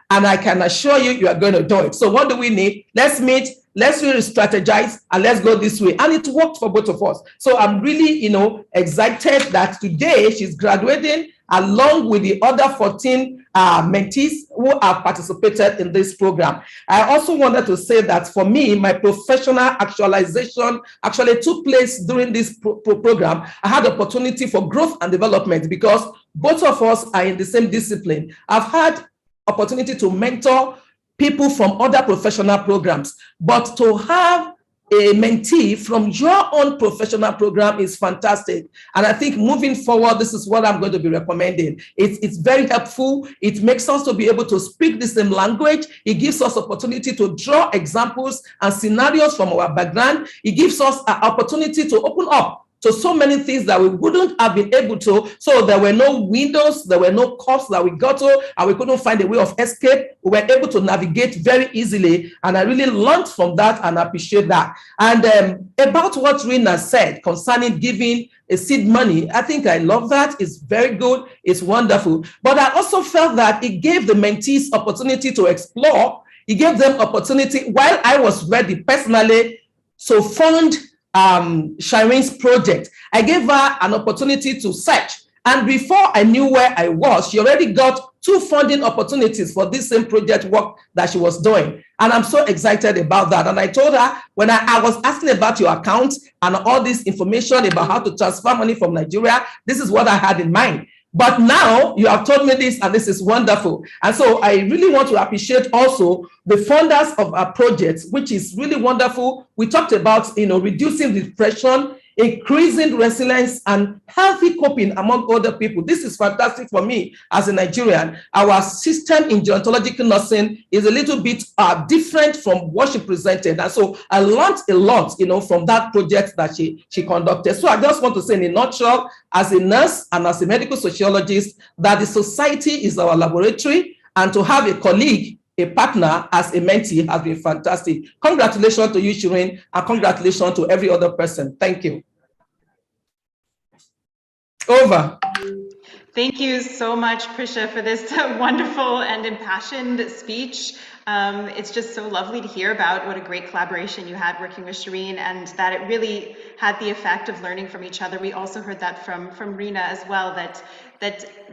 And I can assure you, you are going to do it. So what do we need? Let's meet. Let's really strategize and let's go this way. And it worked for both of us. So I'm really, excited that today she's graduating along with the other 14 mentees who have participated in this program. I also wanted to say that for me, my professional actualization actually took place during this program. I had the opportunity for growth and development because both of us are in the same discipline. I've had opportunity to mentor people from other professional programs, but to have a mentee from your own professional program is fantastic. And I think moving forward, this is what I'm going to be recommending. It's very helpful. It makes us to be able to speak the same language. It gives us opportunity to draw examples and scenarios from our background. It gives us an opportunity to open up to so many things that we wouldn't have been able to. So there were no windows, there were no cups that we got to, and we couldn't find a way of escape. We were able to navigate very easily, and I really learned from that and appreciate that. And about what Rina said concerning giving a seed money, I think I love that. It's very good. It's wonderful. But I also felt that it gave the mentees opportunity to explore. It gave them opportunity while I was ready personally to fund Shireen's project. I gave her an opportunity to search, and before I knew where I was, she already got 2 funding opportunities for this same project work that she was doing. And I'm so excited about that. And I told her when I was asking about your account and all this information about how to transfer money from Nigeria, this is what I had in mind. But now you have told me this, and this is wonderful. And so I really want to appreciate also the funders of our project, which is really wonderful. We talked about, reducing depression, increasing resilience, and healthy coping among other people. This is fantastic for me as a Nigerian. Our system in gerontological nursing is a little bit different from what she presented. And so I learned a lot, from that project that she conducted. So I just want to say in a nutshell, as a nurse and as a medical sociologist, that the society is our laboratory, and to have a colleague, a partner as a mentee has been fantastic. Congratulations to you, Shireen, and congratulations to every other person. Thank you. Over. Thank you so much, Prisha, for this wonderful and impassioned speech. It's just so lovely to hear about what a great collaboration you had working with Shireen, and that it really had the effect of learning from each other. We also heard that from Rina as well, that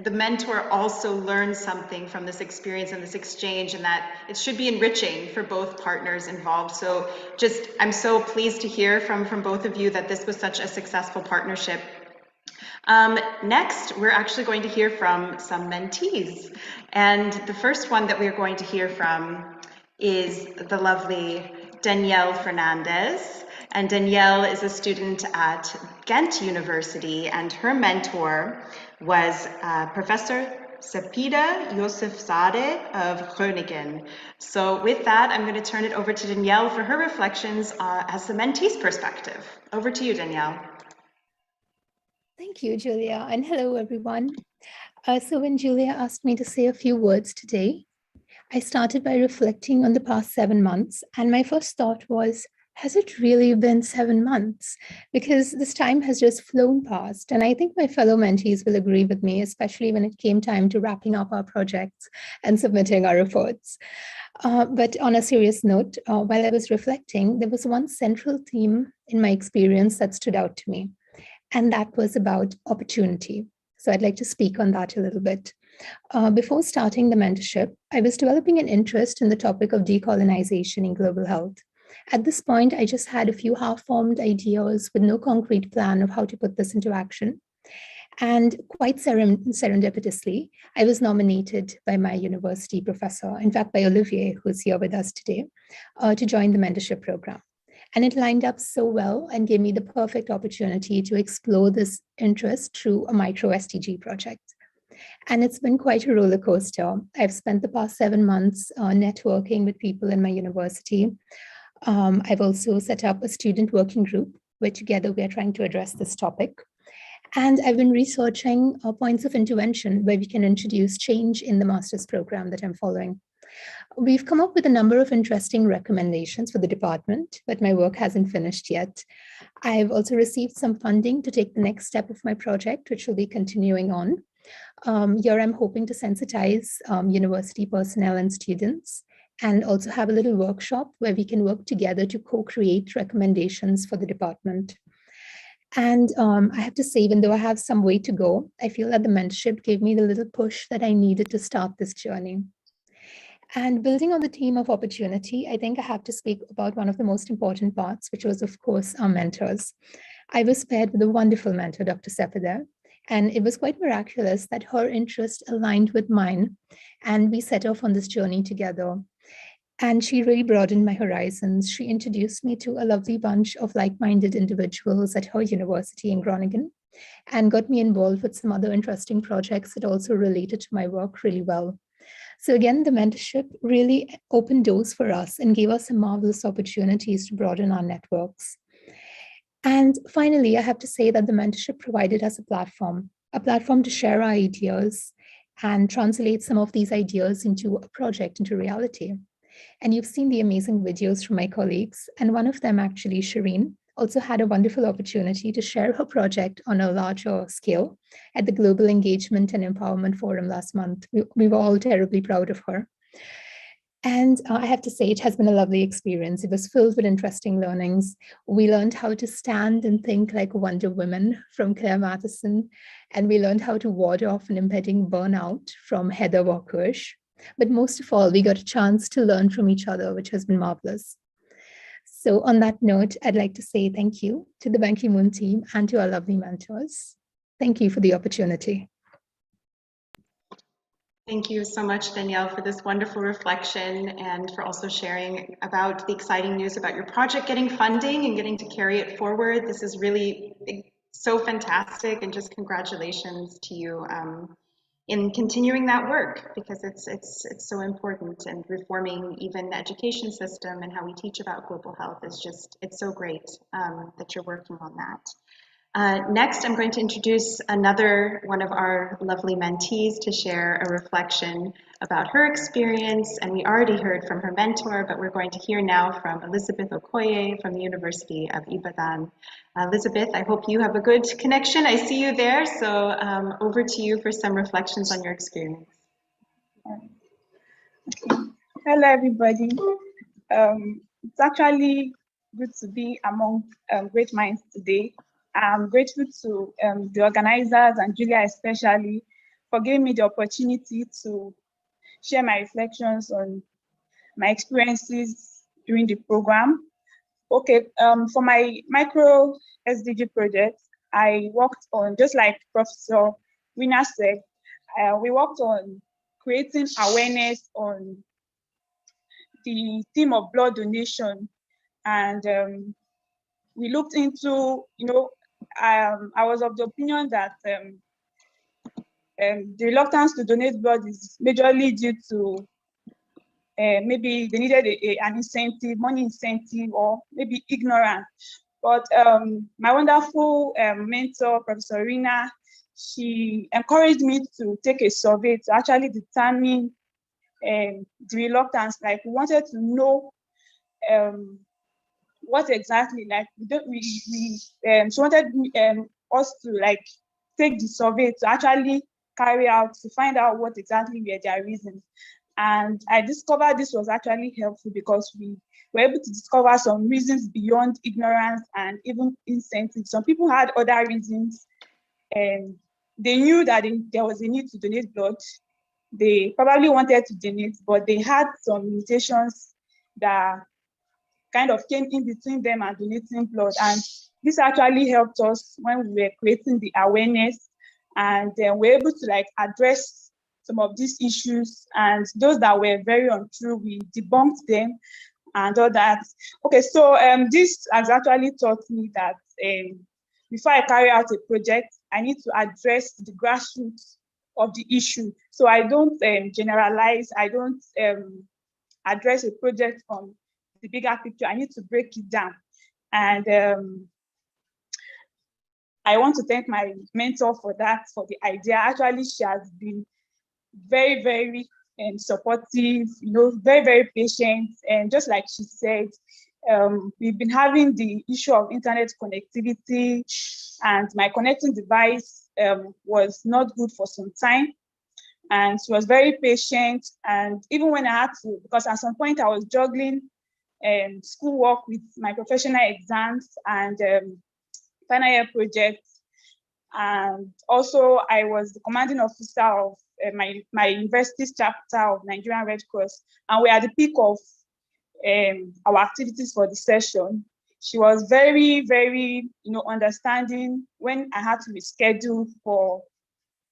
the mentor also learns something from this experience and this exchange, and that it should be enriching for both partners involved. So I'm so pleased to hear from both of you that this was such a successful partnership. Next, we're actually going to hear from some mentees. And the first one that we're going to hear from is the lovely Danielle Fernandez. And Danielle is a student at Ghent University, and her mentor was Professor Sepida Yosefzadeh of Groningen. So with that, I'm going to turn it over to Danielle for her reflections as the mentee's perspective. Over to you, Danielle. Thank you, Julia, and hello, everyone. So when Julia asked me to say a few words today, I started by reflecting on the past 7 months, and my first thought was, has it really been 7 months? Because this time has just flown past, and I think my fellow mentees will agree with me, especially when it came time to wrapping up our projects and submitting our reports. But on a serious note, while I was reflecting, there was one central theme in my experience that stood out to me, and that was about opportunity. So I'd like to speak on that a little bit. Before starting the mentorship, I was developing an interest in the topic of decolonization in global health. At this point, I just had a few half-formed ideas with no concrete plan of how to put this into action. And quite serendipitously, I was nominated by my university professor, in fact, by Olivier, who's here with us today, to join the mentorship program. And it lined up so well and gave me the perfect opportunity to explore this interest through a micro Sdg project. And it's been quite a roller coaster. I've spent the past 7 months networking with people in my university. I've also set up a student working group where together we are trying to address this topic. And I've been researching points of intervention where we can introduce change in the master's program that I'm following. We've come up with a number of interesting recommendations for the department, but my work hasn't finished yet. I've also received some funding to take the next step of my project, which will be continuing on. Here I'm hoping to sensitize university personnel and students, and also have a little workshop where we can work together to co-create recommendations for the department. And I have to say, even though I have some way to go, I feel that the mentorship gave me the little push that I needed to start this journey. And building on the theme of opportunity, I think I have to speak about one of the most important parts, which was, of course, our mentors. I was paired with a wonderful mentor, Dr. Sepida, and it was quite miraculous that her interest aligned with mine, and we set off on this journey together. And she really broadened my horizons. She introduced me to a lovely bunch of like-minded individuals at her university in Groningen, and got me involved with some other interesting projects that also related to my work really well. So again, the mentorship really opened doors for us and gave us some marvelous opportunities to broaden our networks. And finally, I have to say that the mentorship provided us a platform to share our ideas and translate some of these ideas into a project, into reality. And you've seen the amazing videos from my colleagues, and one of them, actually, Shireen, also had a wonderful opportunity to share her project on a larger scale at the Global Engagement and Empowerment Forum last month. We were all terribly proud of her. And I have to say, it has been a lovely experience. It was filled with interesting learnings. We learned how to stand and think like Wonder Woman from Claire Matheson, and we learned how to ward off an impending burnout from Heather Walkersh. But most of all, we got a chance to learn from each other, which has been marvelous. So on that note, I'd like to say thank you to the Ban Ki-moon team and to our lovely mentors. Thank you for the opportunity. Thank you so much, Danielle, for this wonderful reflection and for also sharing about the exciting news about your project getting funding and getting to carry it forward. This is really so fantastic, and just congratulations to you in continuing that work, because it's so important, and reforming even the education system and how we teach about global health is just, it's so great that you're working on that. Next, I'm going to introduce another one of our lovely mentees to share a reflection about her experience. And we already heard from her mentor, but we're going to hear now from Elizabeth Okoye from the University of Ibadan. Elizabeth, I hope you have a good connection. I see you there. So over to you for some reflections on your experience. Hello, everybody. It's actually good to be among great minds today. I'm grateful to the organizers and Julia especially for giving me the opportunity to share my reflections on my experiences during the program. Okay, for my micro Sdg project, I worked on, just like Professor Wina said, we worked on creating awareness on the theme of blood donation, and we looked into, I was of the opinion that the reluctance to donate blood is majorly due to maybe they needed an incentive, money incentive, or maybe ignorance. But my wonderful mentor, Professor Rina, she encouraged me to take a survey to actually determine the reluctance. Like, we wanted to know what exactly, like, she wanted us to like take the survey to actually carry out, to find out what exactly were their reasons. And I discovered this was actually helpful because we were able to discover some reasons beyond ignorance and even incentives. Some people had other reasons, and they knew that there was a need to donate blood. They probably wanted to donate, but they had some limitations that kind of came in between them and donating blood. And this actually helped us when we were creating the awareness, and then we're able to like address some of these issues, and those that were very untrue, we debunked them and all that. Okay, so this has actually taught me that before I carry out a project, I need to address the grassroots of the issue. So I don't generalize, I don't address a project from the bigger picture. I need to break it down. And I want to thank my mentor for that, for the idea. Actually, she has been very, very supportive, you know, very, very patient. And just like she said, we've been having the issue of internet connectivity, and my connecting device was not good for some time. And she was very patient. And even when I had to, because at some point I was juggling schoolwork with my professional exams and final year projects. And also I was the commanding officer of my university's chapter of Nigerian Red Cross. And we're at the peak of our activities for the session. She was very, very, you know, understanding when I had to reschedule for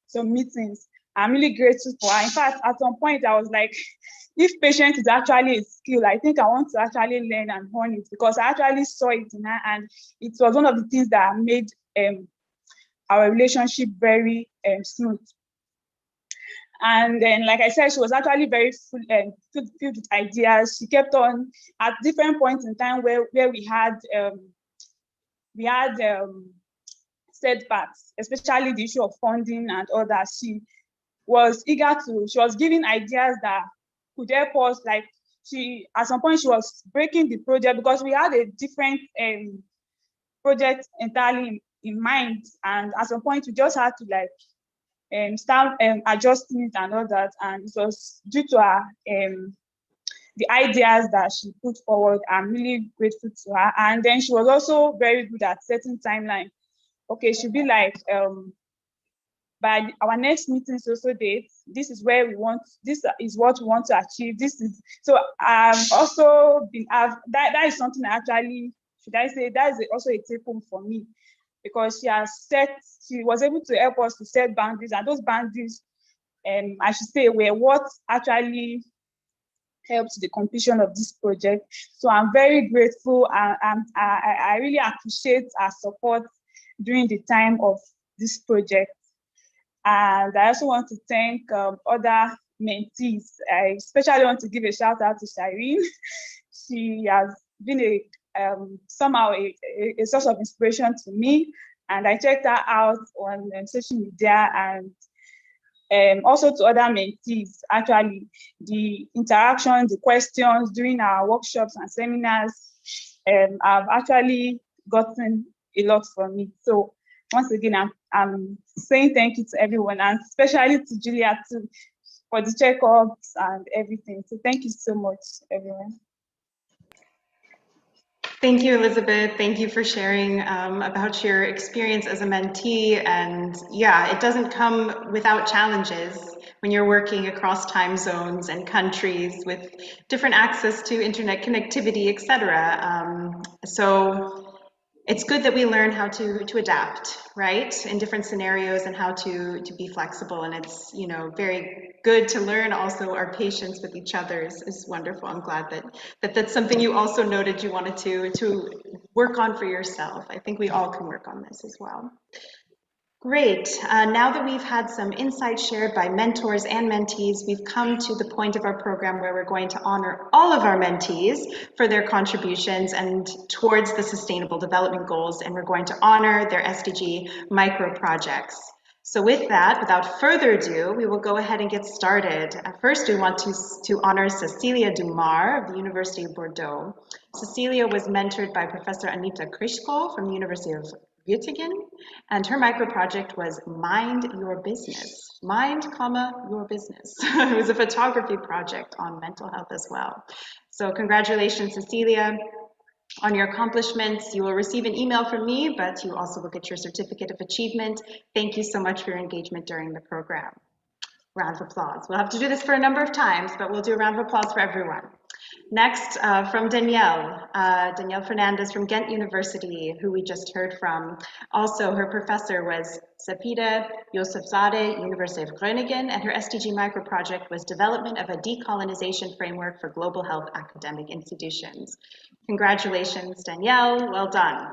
some meetings. I'm really grateful for her. In fact, at some point I was like, if patience is actually a skill, I think I want to actually learn and hone it, because I actually saw it in her, and it was one of the things that made our relationship very smooth. And then, like I said, she was actually very filled with ideas. She kept on at different points in time where we had setbacks, especially the issue of funding and all that. She was eager to, she was giving ideas that could help us. Like, she, at some point, she was breaking the project because we had a different project entirely in mind. And at some point, we just had to like start adjusting it and all that. And it was due to her, the ideas that she put forward. I'm really grateful to her. And then she was also very good at setting timeline. Okay, she'll be like, by our next meeting, so date, this is where we want, this is what we want to achieve. This is, so I've also been, that is something actually, should I say, that is also a take home for me, because she was able to help us to set boundaries, and those boundaries, I should say, were what actually helped the completion of this project. So I'm very grateful, and I really appreciate our support during the time of this project. And I also want to thank other mentees. I especially want to give a shout out to Shireen. She has been somehow a source of inspiration to me, and I checked her out on social media, and also to other mentees. Actually, the interaction, the questions during our workshops and seminars, I've actually gotten a lot from me. So once again, I'm saying thank you to everyone, and especially to Julia too, for the checkups and everything. So thank you so much, everyone. Thank you, Elizabeth. Thank you for sharing about your experience as a mentee. And yeah, it doesn't come without challenges when you're working across time zones and countries with different access to internet connectivity, etc. So it's good that we learn how to adapt, right, in different scenarios, and how to be flexible. And it's, you know, very good to learn also our patience with each other is wonderful. I'm glad that that's something you also noted you wanted to work on for yourself. I think we all can work on this as well. Great. Now that we've had some insights shared by mentors and mentees, we've come to the point of our program where we're going to honor all of our mentees for their contributions and towards the Sustainable Development Goals, and we're going to honor their Sdg Micro Projects. So with that, without further ado, we will go ahead and get started. First, we want to honor Cecilia Dumar of the University of Bordeaux. Cecilia was mentored by Professor Anita Krishko from the University of Göttingen, and her micro project was Mind Your Business. Mind, your business. It was a photography project on mental health as well. So congratulations, Cecilia, on your accomplishments. You will receive an email from me, but you also will get your certificate of achievement. Thank you so much for your engagement during the program. Round of applause. We'll have to do this for a number of times, but we'll do a round of applause for everyone. Next, from Danielle Fernandez from Ghent University, who we just heard from. Also, her professor was Sapida Yosefzadeh, University of Groningen, and her Sdg Micro Project was development of a decolonization framework for global health academic institutions. Congratulations, Danielle, well done.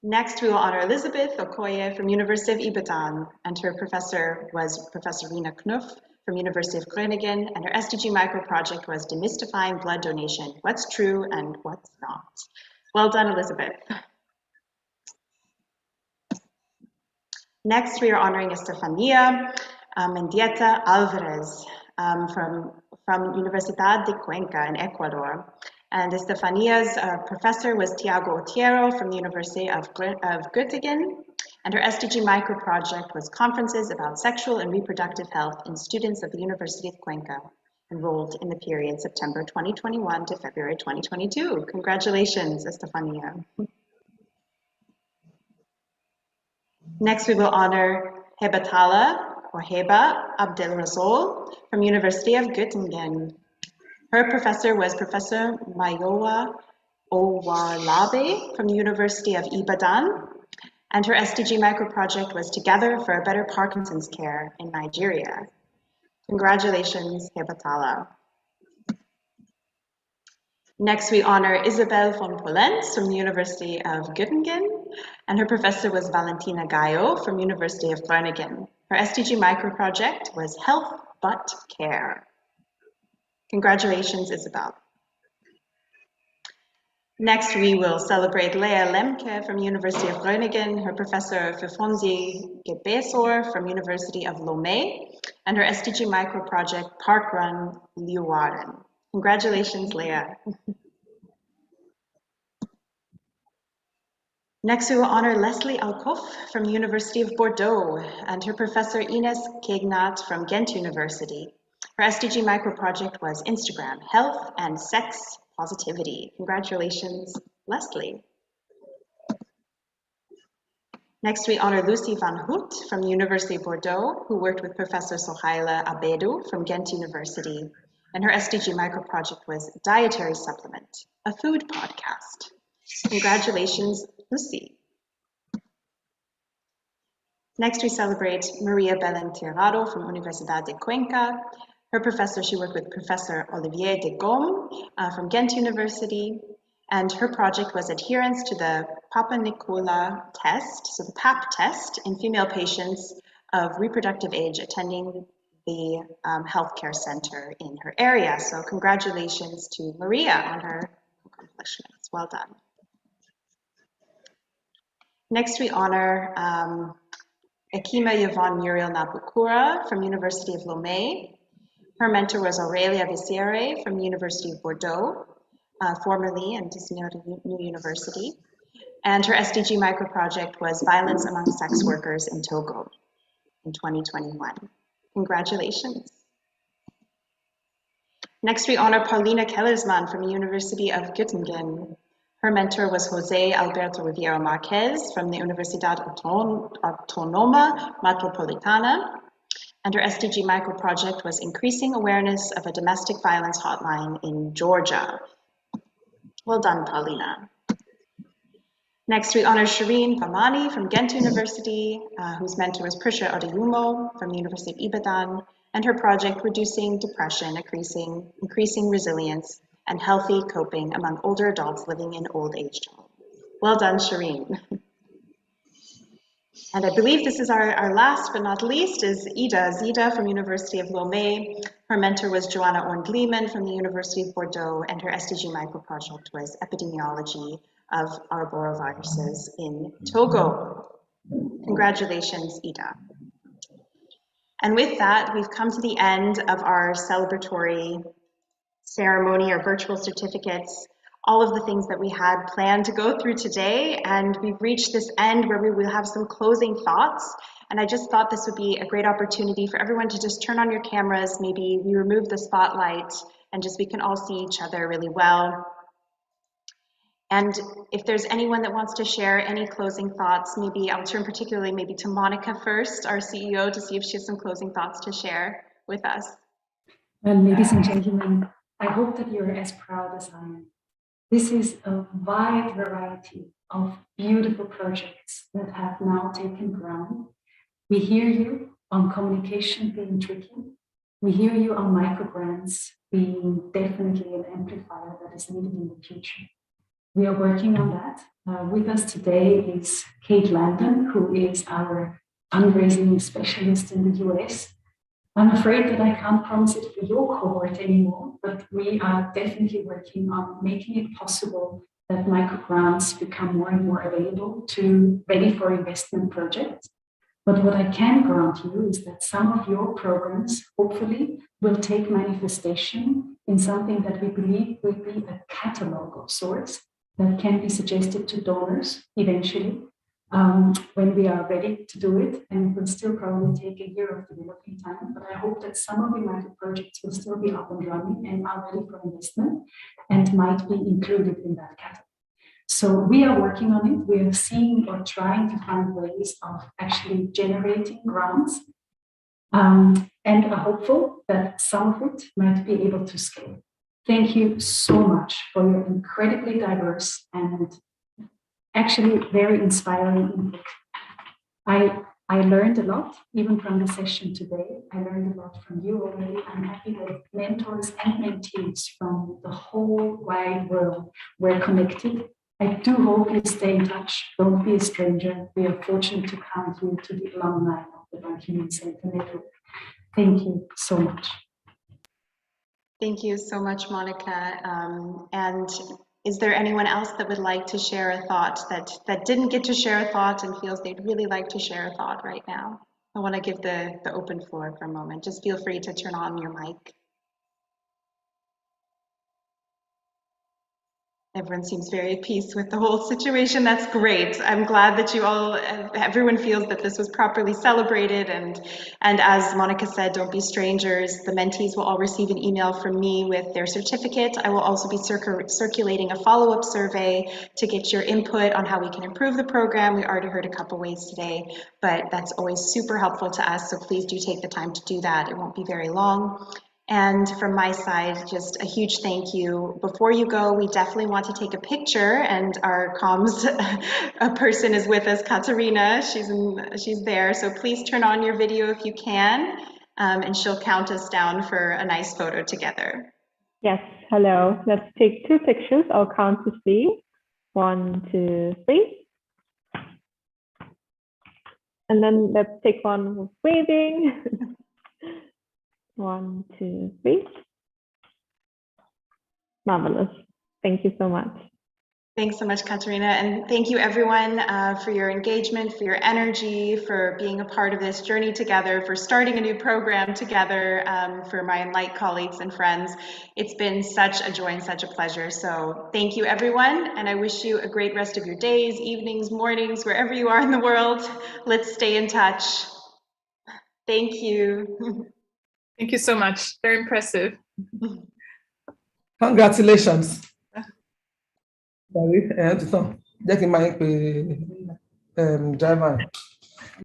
Next, we will honor Elizabeth Okoye from University of Ibadan, and her professor was Professor Rina Knuff from University of Groningen, and her Sdg Micro Project was Demystifying Blood Donation, What's True and What's Not. Well done, Elizabeth. Next, we are honoring Estefania Mendieta Alvarez from Universidad de Cuenca in Ecuador. And Estefania's professor was Tiago Otero from the University of Göttingen, and her Sdg Micro Project was Conferences about Sexual and Reproductive Health in Students of the University of Cuenca, enrolled in the period September 2021 to February 2022. Congratulations, Estefania. Next, we will honor Hebatala, or Heba Abdelrazol from University of Göttingen. Her professor was Professor Mayowa Owarlabe from the University of Ibadan, and her Sdg Micro Project was Together for a Better Parkinson's Care in Nigeria. Congratulations, Hebatala. Next, we honor Isabel von Polentz from the University of Göttingen, and her professor was Valentina Gallo from University of Groningen. Her Sdg Micro Project was Health But Care. Congratulations, Isabel. Next, we will celebrate Lea Lemke from University of Groningen, her professor Fifonzi Gebesor from University of Lomé, and her Sdg Micro Project Parkrun Leeuwarden. Congratulations, Lea. Next, we will honor Leslie Alcoff from the University of Bordeaux, and her professor Ines Kegnat from Ghent University. Her Sdg Micro Project was Instagram, Health and Sex Positivity. Congratulations, Leslie. Next, we honor Lucy van Hout from the University of Bordeaux, who worked with Professor Sohaila Abedu from Ghent University. And her Sdg Micro Project was Dietary Supplement, a food podcast. Congratulations, Lucy. Next, we celebrate Maria Belen Tierrato from Universidad de Cuenca. Her professor, she worked with Professor Olivier de Gaume from Ghent University, and her project was adherence to the Papa Nicola test, so the PAP test, in female patients of reproductive age attending the healthcare center in her area. So congratulations to Maria on her accomplishments. Well done. Next, we honor Ekima Yvonne Muriel Nabukura from University of Lomé. Her mentor was Aurelia Vicere from the University of Bordeaux, formerly and is now a new university. And her Sdg Micro Project was Violence Among Sex Workers in Togo in 2021. Congratulations. Next, we honor Paulina Kellersman from the University of Göttingen. Her mentor was Jose Alberto Riviero Marquez from the Universidad Autónoma Metropolitana. And her Sdg Micro Project was increasing awareness of a domestic violence hotline in Georgia. Well done, Paulina. Next, we honor Shireen Vamani from Ghent University, whose mentor was Prisha Adiomo from the University of Ibadan, and her project Reducing Depression, Increasing Resilience, and Healthy Coping Among Older Adults Living in Old Age Homes. Well done, Shireen. And I believe this is our last but not least is Zida from University of Lomé. Her mentor was Joanna Orn-Gleeman from the University of Bordeaux, and her Sdg Micro Project was epidemiology of arboroviruses in Togo. Congratulations, Ida. And with that, we've come to the end of our celebratory ceremony, our virtual certificates, all of the things that we had planned to go through today. And we've reached this end where we will have some closing thoughts. And I just thought this would be a great opportunity for everyone to just turn on your cameras. Maybe we remove the spotlight and just we can all see each other really well. And if there's anyone that wants to share any closing thoughts, maybe I'll turn particularly maybe to Monica first, our CEO, to see if she has some closing thoughts to share with us. Well, ladies and gentlemen, I hope that you're as proud as I am. This is a wide variety of beautiful projects that have now taken ground. We hear you on communication being tricky. We hear you on microgrants being definitely an amplifier that is needed in the future. We are working on that. With us today is Kate Landon, who is our fundraising specialist in the US. I'm afraid that I can't promise it for your cohort anymore, but we are definitely working on making it possible that microgrants become more and more available to ready for investment projects. But what I can grant you is that some of your programs hopefully will take manifestation in something that we believe will be a catalog of sorts that can be suggested to donors eventually when we are ready to do it. And it will still probably take a year of developing time, but I hope that some of the micro projects will still be up and running and are ready for investment and might be included in that catalog. So we are working on it. We are seeing or trying to find ways of actually generating grants and are hopeful that some of it might be able to scale. Thank you so much for your incredibly diverse and actually very inspiring input. I learned a lot, even from the session today. I learned a lot from you already. I'm happy that mentors and mentees from the whole wide world were connected. I do hope you stay in touch. Don't be a stranger. We are fortunate to count you to the alumni of the Ban Ki-moon Center Network. Thank you so much. Thank you so much, Monica. And is there anyone else that would like to share a thought that didn't get to share a thought and feels they'd really like to share a thought right now? I want to give the open floor for a moment. Just feel free to turn on your mic. Everyone seems very at peace with the whole situation. That's great. I'm glad that you all, everyone feels that this was properly celebrated. And as Monica said, don't be strangers. The mentees will all receive an email from me with their certificate. I will also be circulating a follow-up survey to get your input on how we can improve the program. We already heard a couple ways today, but that's always super helpful to us. So please do take the time to do that. It won't be very long. And from my side, just a huge thank you. Before you go, we definitely want to take a picture, and our comms person is with us, Katarina. She's there, so please turn on your video if you can, and she'll count us down for a nice photo together. Yes, hello. Let's take 2 pictures. I'll count to 3. 1, 2, 3. And then let's take one with waving. 1, 2, 3. Marvelous. Thank you so much. Thanks so much, Katarina. And thank you, everyone, for your engagement, for your energy, for being a part of this journey together, for starting a new program together, for my Enlight colleagues and friends. It's been such a joy and such a pleasure. So thank you, everyone. And I wish you a great rest of your days, evenings, mornings, wherever you are in the world. Let's stay in touch. Thank you. Thank you so much. Very impressive. Congratulations. Driver.